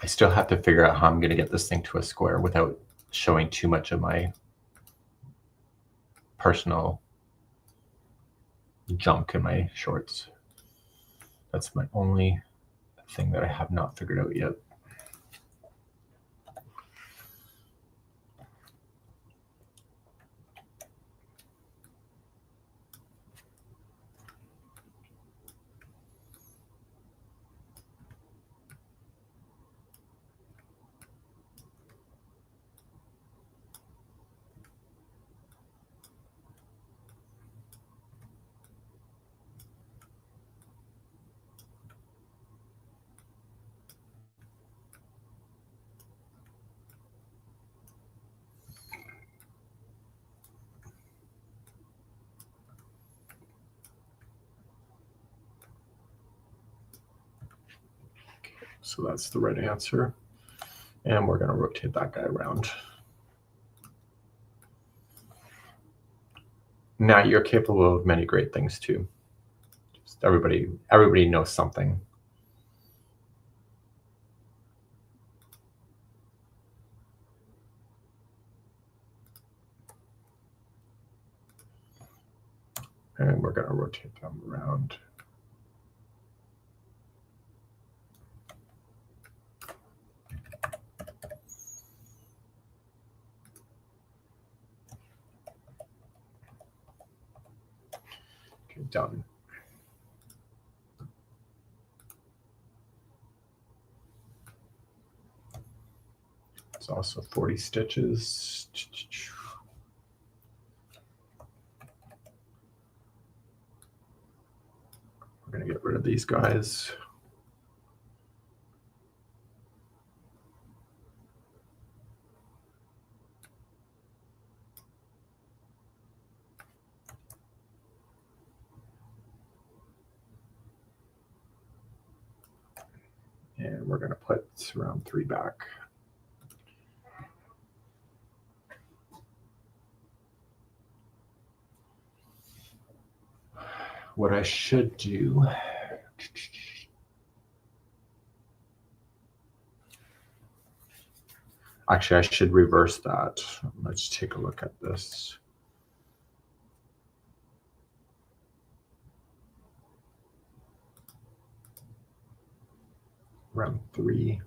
Speaker 4: I still have to figure out how I'm going to get this thing to a square without showing too much of my personal junk in my shorts. That's my only thing that I have not figured out yet. So that's the right answer. And we're going to rotate that guy around. Now you're capable of many great things too. Just everybody knows something. And we're going to rotate them around. Okay, done. It's also 40 stitches. We're going to get rid of these guys. And we're going to put round 3 back. What I should do, actually, I should reverse that. Let's take a look at this. Round 3.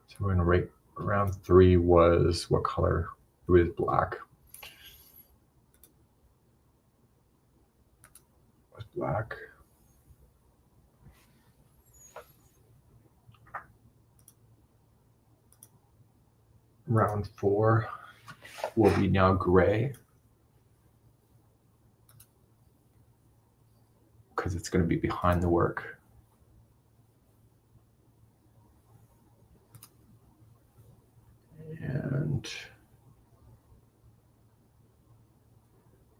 Speaker 4: So we're going to rate round 3 was what color? It was black. It was black. Round 4 will be now gray, because it's going to be behind the work. And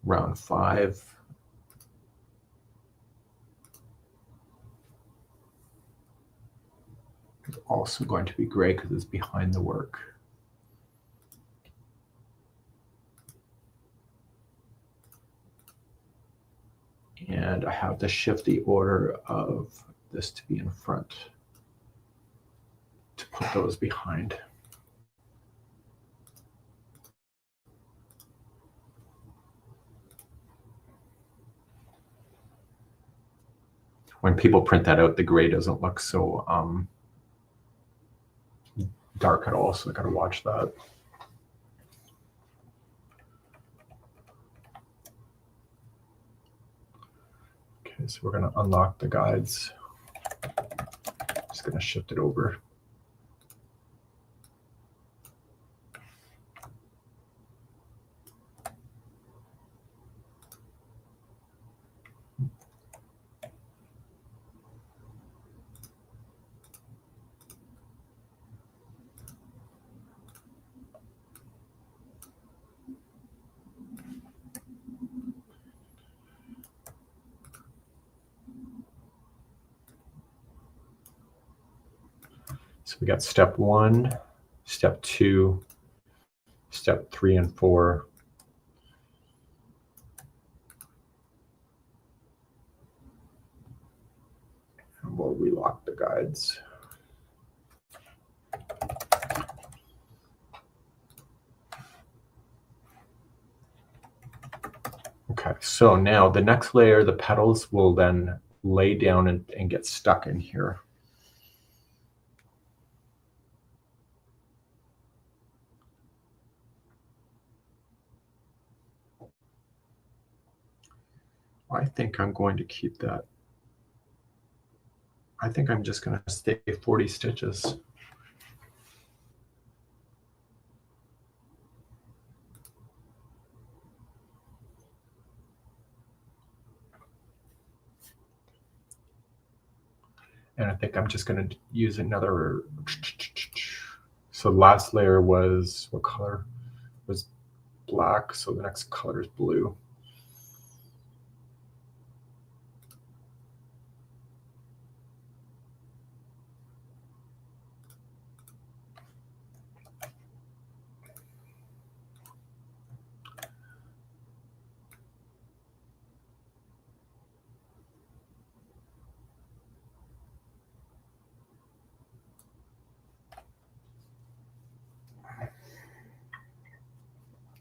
Speaker 4: round 5 is also going to be gray because it's behind the work. And I have to shift the order of this to be in front to put those behind. When people print that out, the gray doesn't look so dark at all, so I gotta watch that. Okay, so we're gonna unlock the guides. Just gonna shift it over.
Speaker 3: we got step 1, step 2, step 3 and 4. And we'll relock the guides. Okay, so now the next layer, the petals will then lay down and get stuck in here. I think I'm going to keep that. I think I'm just going to stay 40 stitches. And I think I'm just going to use another. So the last layer was, what color? Was black. So the next color is blue.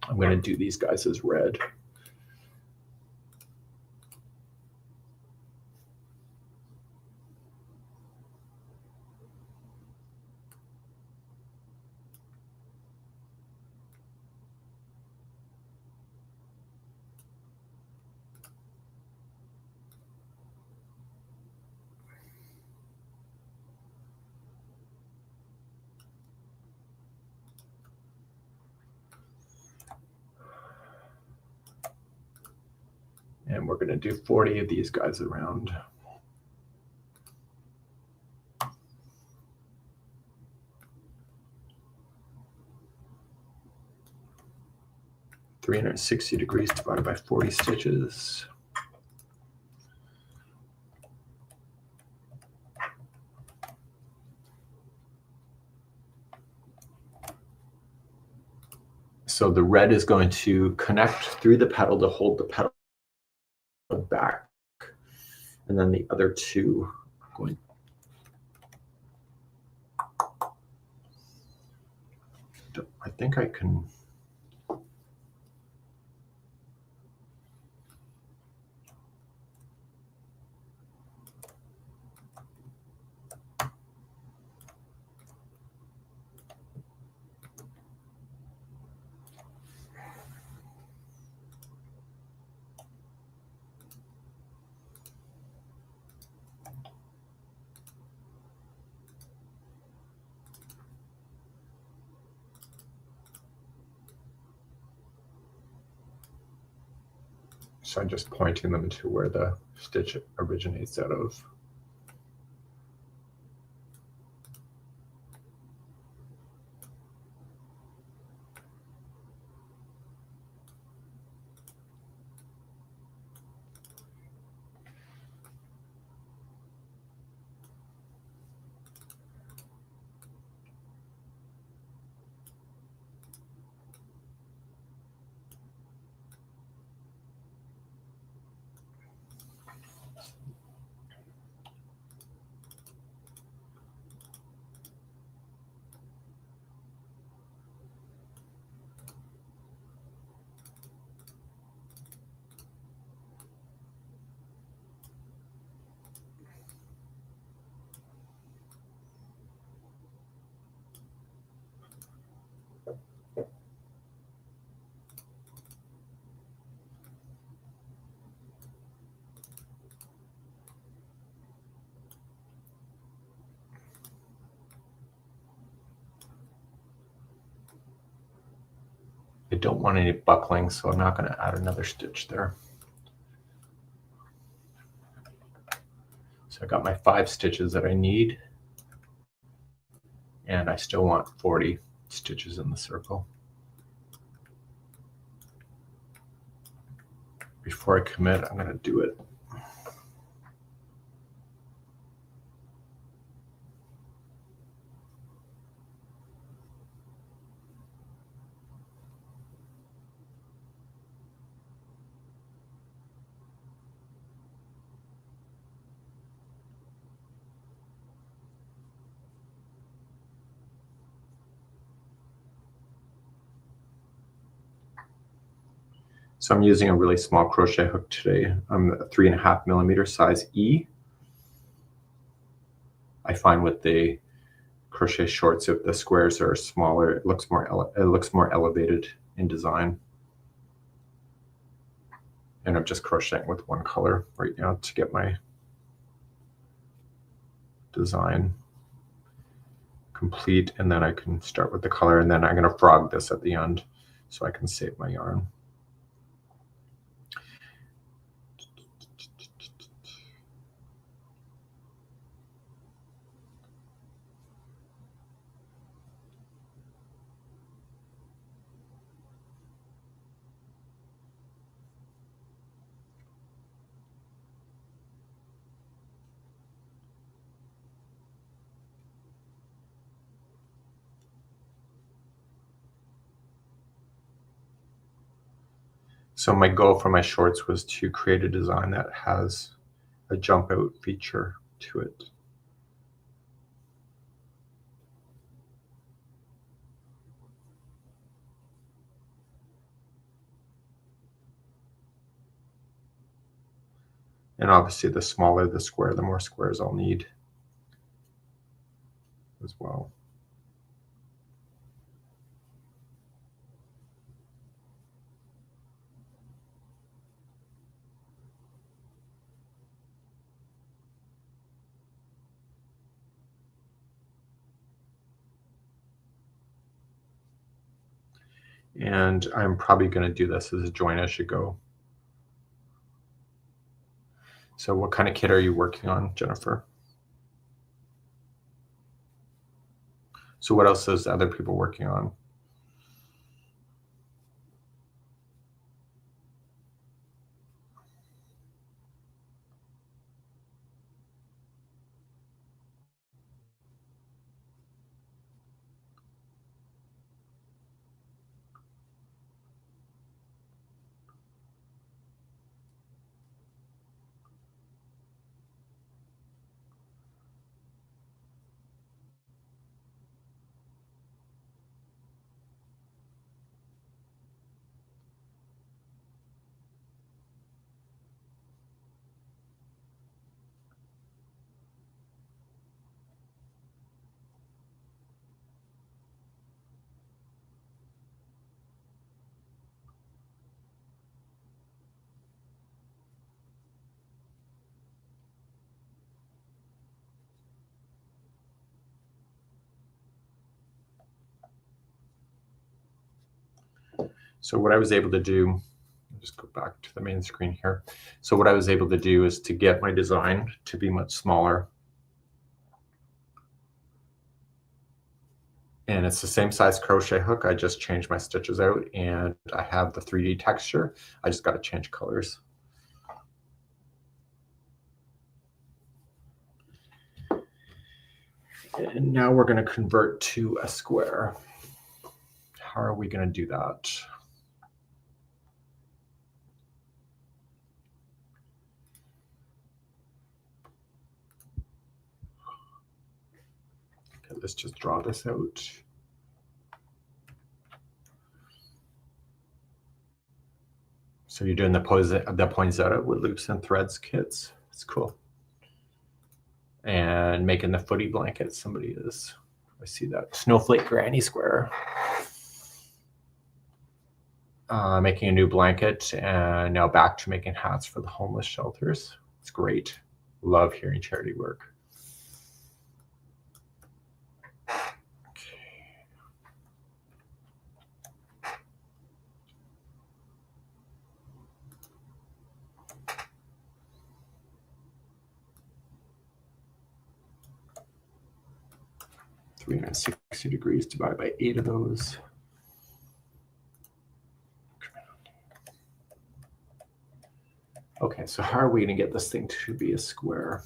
Speaker 3: I'm going to do these guys as red. And we're going to do 40 of these guys around. (360° divided by 40 stitches. So the red is going to connect through the petal to hold the petal back. And then the other two are going. I think I can. So I'm just pointing them to where the stitch originates out of. I don't want any buckling, so I'm not going to add another stitch there. So I got my 5 stitches that I need, and I still want 40 stitches in the circle. Before I commit, I'm going to do it. So I'm using a really small crochet hook today. I'm a 3.5 millimeter size E. I find with the crochet shorts, if the squares are smaller, it looks more elevated in design. And I'm just crocheting with one color right now to get my design complete, and then I can start with the color, and then I'm going to frog this at the end so I can save my yarn. So my goal for my shorts was to create a design that has a jump out feature to it. And obviously the smaller the square, the more squares I'll need as well. And I'm probably going to do this as a join as you go. So what kind of kit are you working on, Jennifer? So what else is other people working on? So what I was able to do, I'll just go back to the main screen here. So what I was able to do is to get my design to be much smaller. And it's the same size crochet hook. I just changed my stitches out and I have the 3D texture. I just got to change colors. And now we're going to convert to a square. How are we going to do that? Okay, let's just draw this out. So you're doing the poinsettia with loops and threads kits. It's cool. And making the footy blanket. Somebody is, I see that. Snowflake granny square. Making a new blanket, and now back to making hats for the homeless shelters. It's great. Love hearing charity work. Okay. 360 degrees divided by 8 of those. Okay, so how are we going to get this thing to be a square?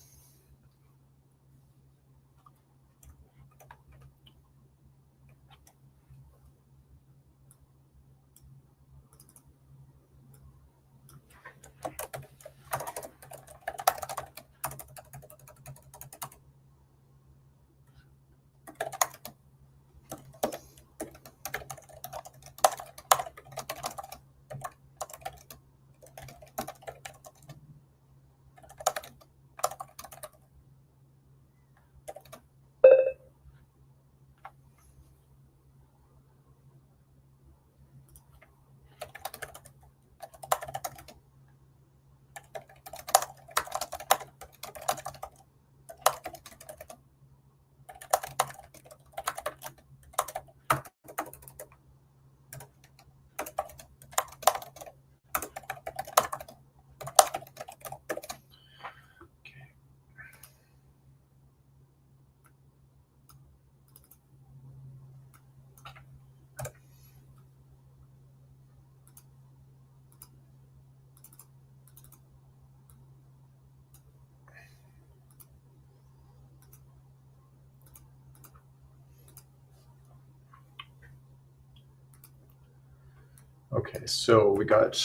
Speaker 3: Okay, so we got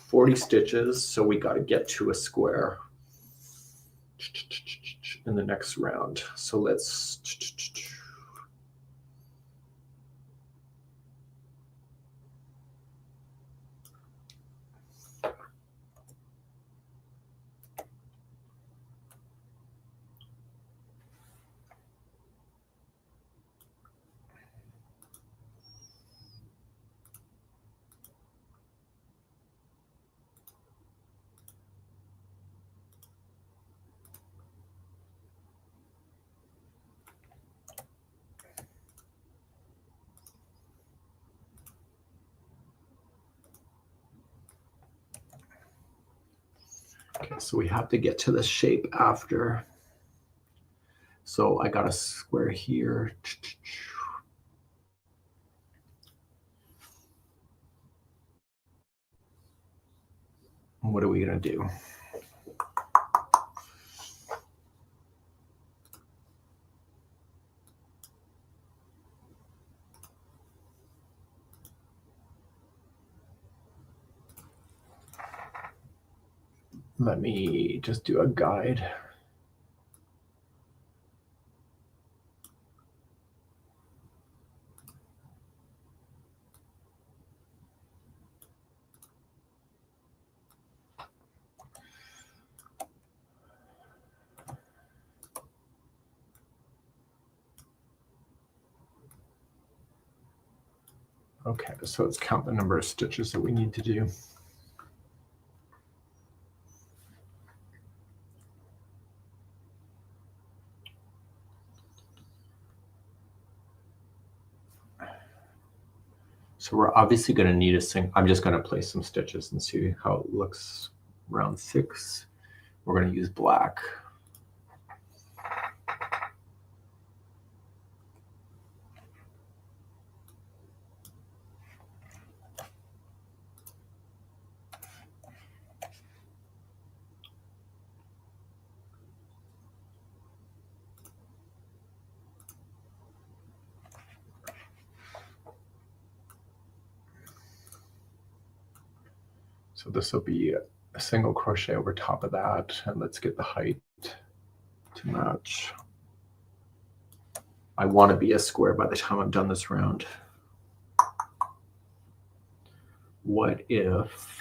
Speaker 3: 40 stitches, so we got to get to a square in the next round. So let's okay, so we have to get to the shape after. So I got a square here. What are we gonna do? Let me just do a guide. Okay, so let's count the number of stitches that we need to do. So we're obviously going to need I'm just going to place some stitches and see how it looks. Round 6. We're going to use black. So this will be a single crochet over top of that, and let's get the height to match. I want to be a square by the time I'm done this round. What if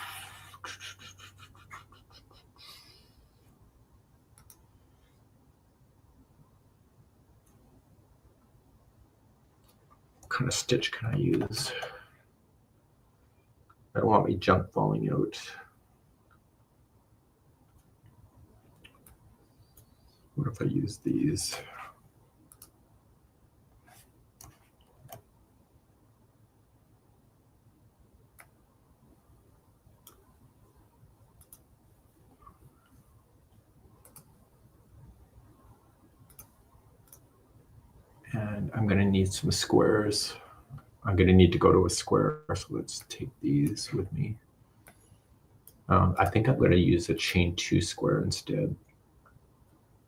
Speaker 3: what kind of stitch can I use? I don't want me junk falling out. What if I use these? And I'm going to need some squares. I'm going to need to go to a square, so let's take these with me. I think I'm going to use a chain 2 square instead.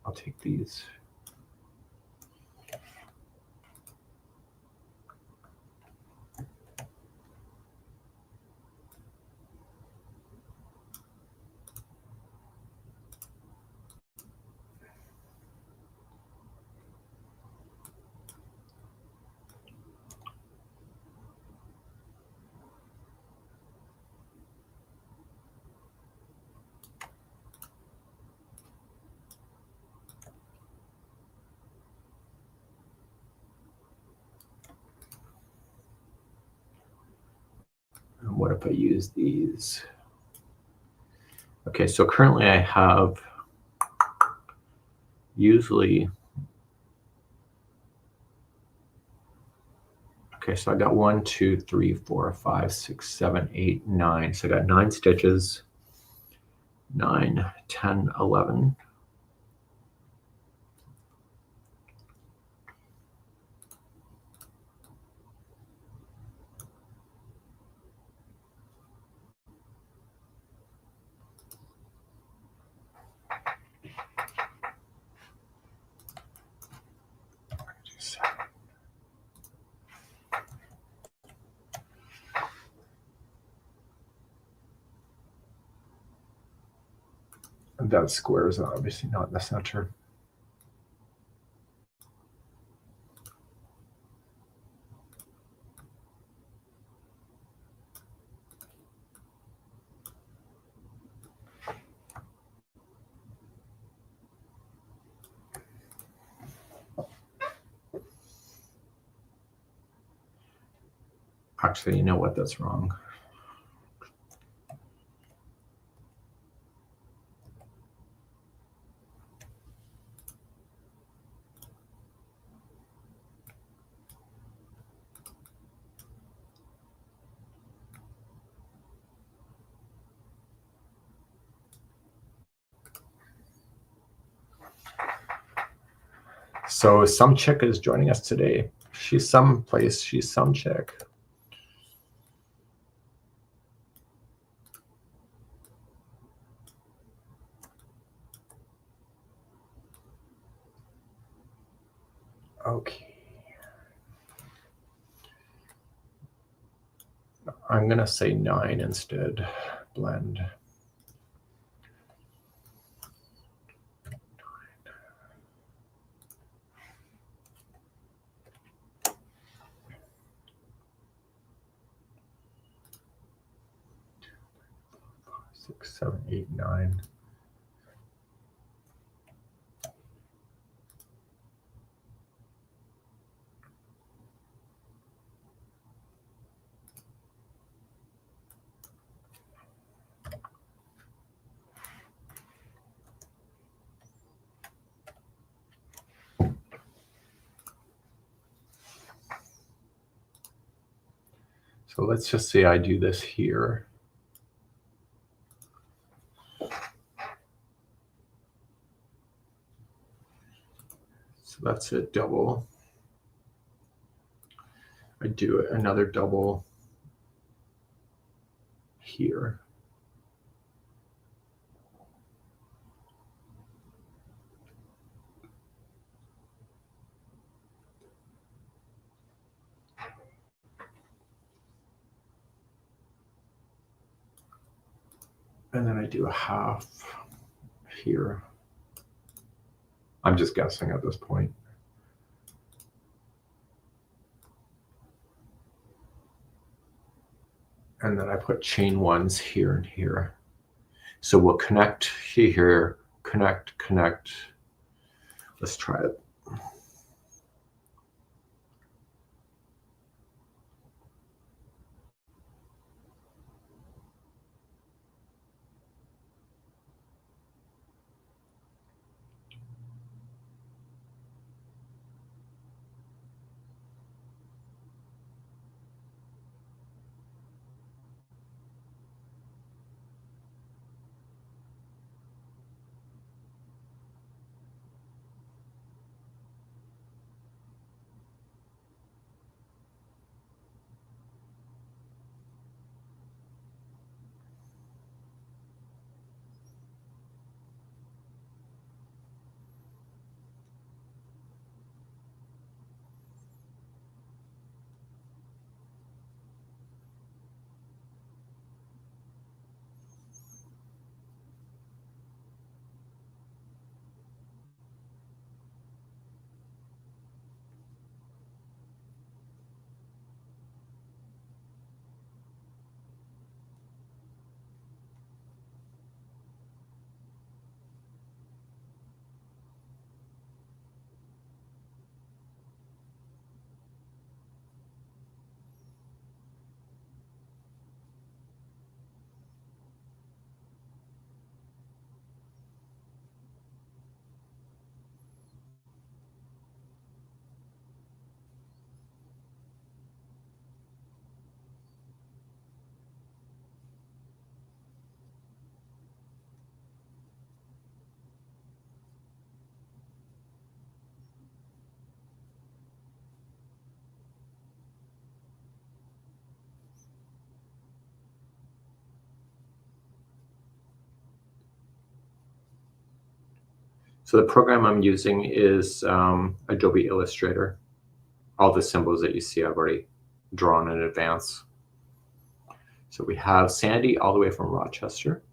Speaker 3: I'll take these. And what if I use these? Okay, so currently I have usually, okay, so I got 1, 2, 3, 4, 5, 6, 7, 8, 9. So I got 9 stitches, 9, 10, 11. that square is obviously not in the center. Actually, you know what? That's wrong. So some chick is joining us today. She's someplace. She's some chick. Okay. I'm going to say 9 instead. Blend. Six, 7, 8, 9. So let's just say I do this here. So that's a double. I do another double here. And then I do a half here. I'm just guessing at this point. And then I put chain ones here and here. So we'll connect here, connect, connect. Let's try it. So the program I'm using is Adobe Illustrator. All the symbols that you see I've already drawn in advance. So we have Sandy all the way from Rochester.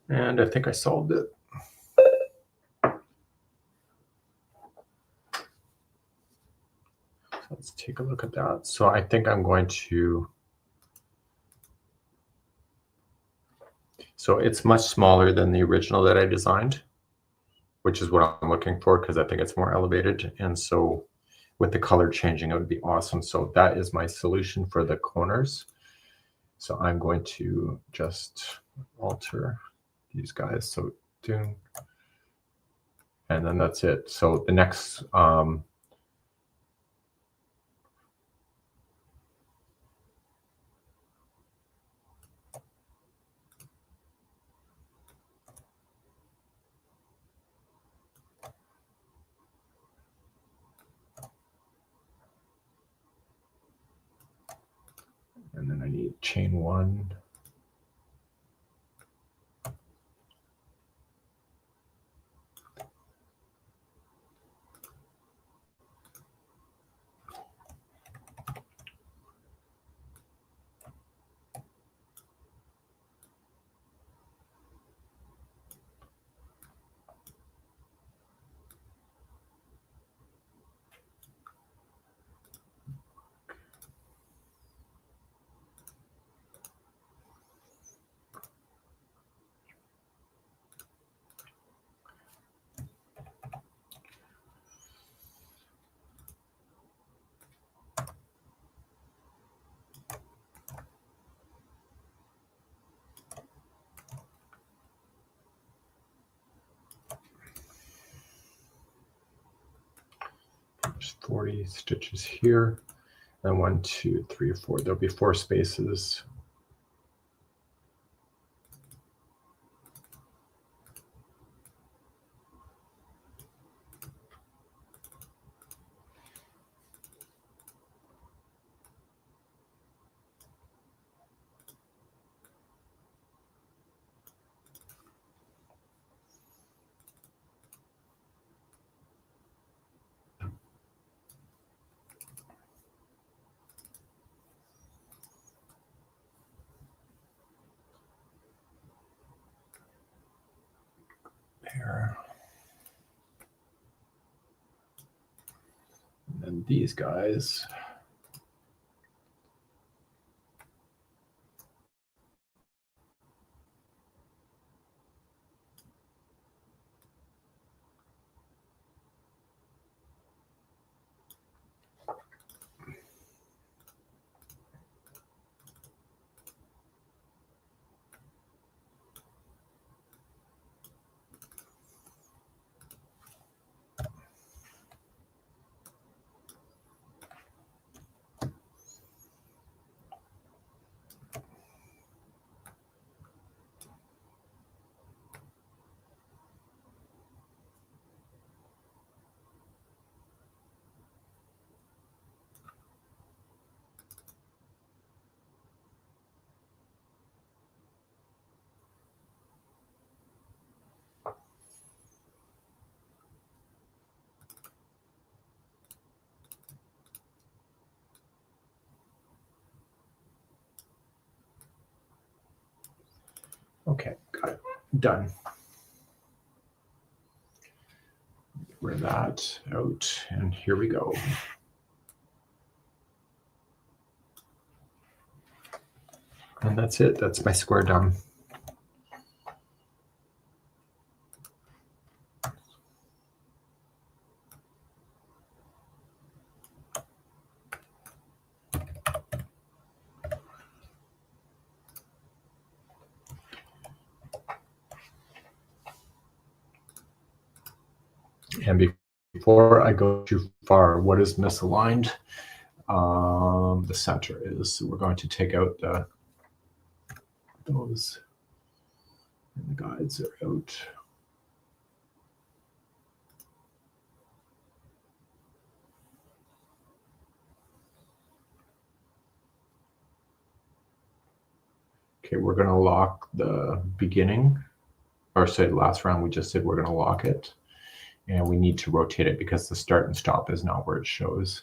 Speaker 3: And I think I solved it. Let's take a look at that. So I think I'm going to, so it's much smaller than the original that I designed, which is what I'm looking for because I think it's more elevated. And so with the color changing, it would be awesome. So that is my solution for the corners. So I'm going to just alter these guys. So doom, and then that's it. So the next, and then I need chain one. There's 40 stitches here. And 1, 2, 3, 4. There'll be 4 spaces. here. And then these guys. Okay, got it. Done. Rid of that out, and here we go. And that's it. That's my square done. And before I go too far, what is misaligned? The center is. So we're going to take out those, and the guides are out. Okay, we're going to lock the beginning, or say the last round we just said we're going to lock it. And we need to rotate it because the start and stop is not where it shows.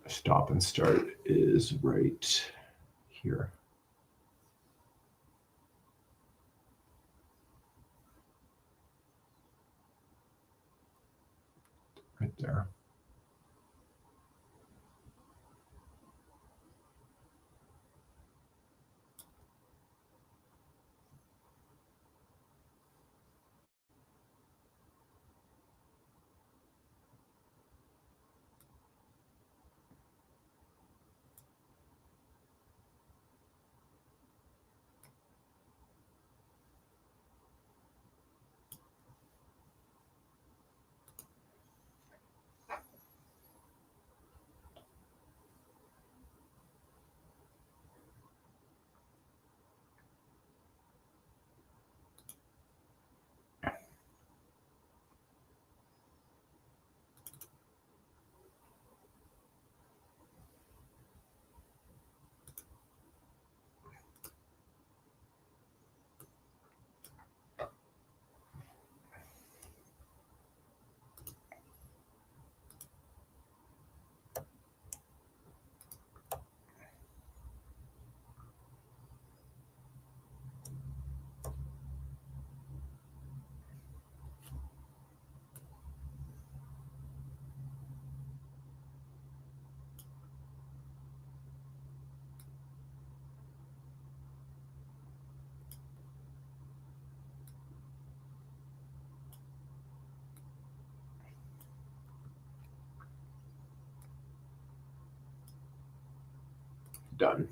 Speaker 3: Stop and start is right here. Right there. Done.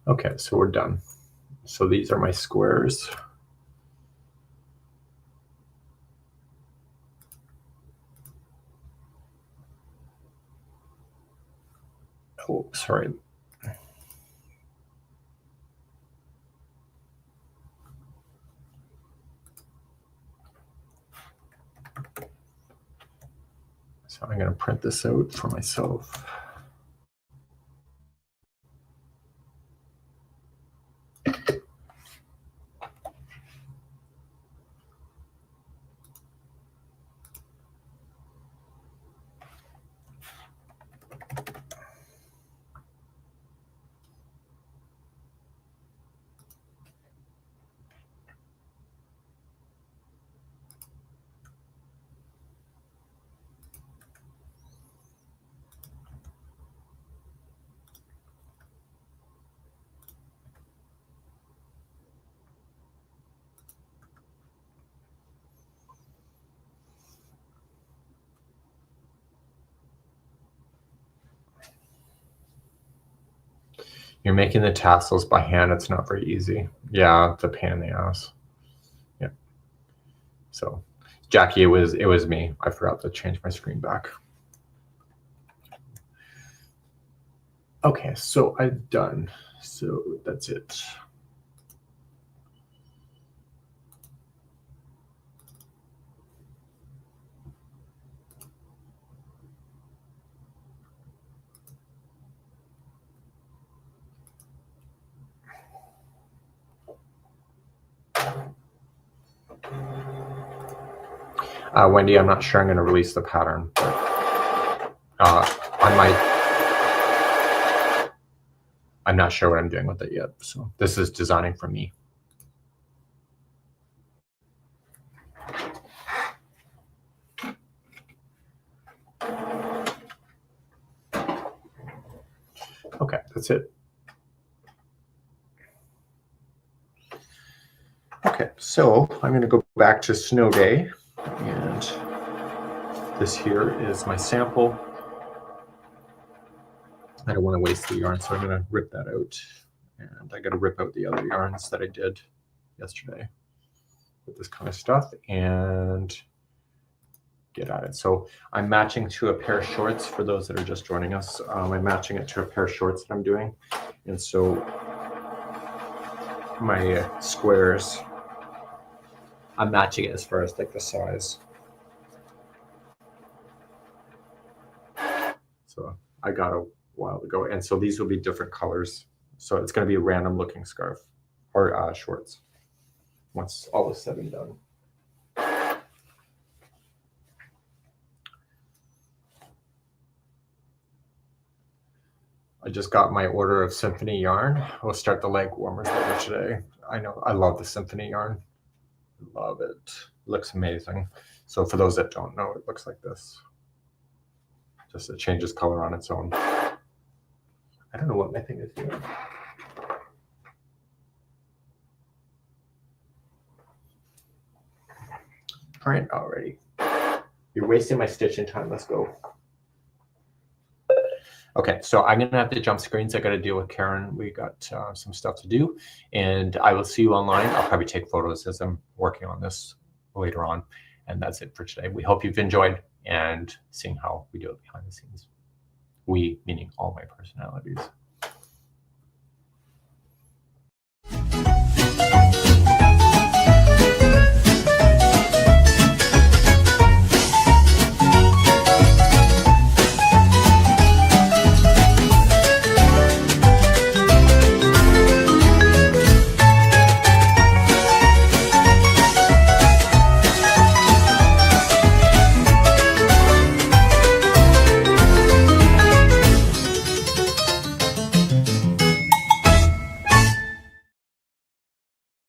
Speaker 3: Okay, so we're done. So these are my squares. Oh, sorry. So I'm going to print this out for myself. You're making the tassels by hand. It's not very easy. Yeah, it's a pain in the ass. Yeah. So, Jackie, it was me. I forgot to change my screen back. Okay, so I'm done. So that's it. Wendy, I'm not sure I'm going to release the pattern, but I'm not sure what I'm doing with it yet. So this is designing for me. Okay, that's it. Okay, so I'm going to go back to Snow Day, and this here is my sample. I don't want to waste the yarn, so I'm going to rip that out. And I got to rip out the other yarns that I did yesterday with this kind of stuff and get at it. So I'm matching to a pair of shorts for those that are just joining us. I'm matching it to a pair of shorts that I'm doing. And so my squares, I'm matching it as far as like the size. So I got a while ago. And so these will be different colors. So it's going to be a random looking scarf or shorts once all is said and done. I just got my order of Symphony yarn. We'll start the leg warmers later today. I know I love the Symphony yarn. Love it. Looks amazing. So for those that don't know, it looks like this. Just it changes color on its own. I don't know what my thing is doing. All right, already. You're wasting my stitching time. Let's go. Okay, so I'm gonna have to jump screens. I got to deal with Karen. We got some stuff to do, and I will see you online. I'll probably take photos as I'm working on this later on, and that's it for today. We hope you've enjoyed and seeing how we do it behind the scenes. We meaning all my personalities.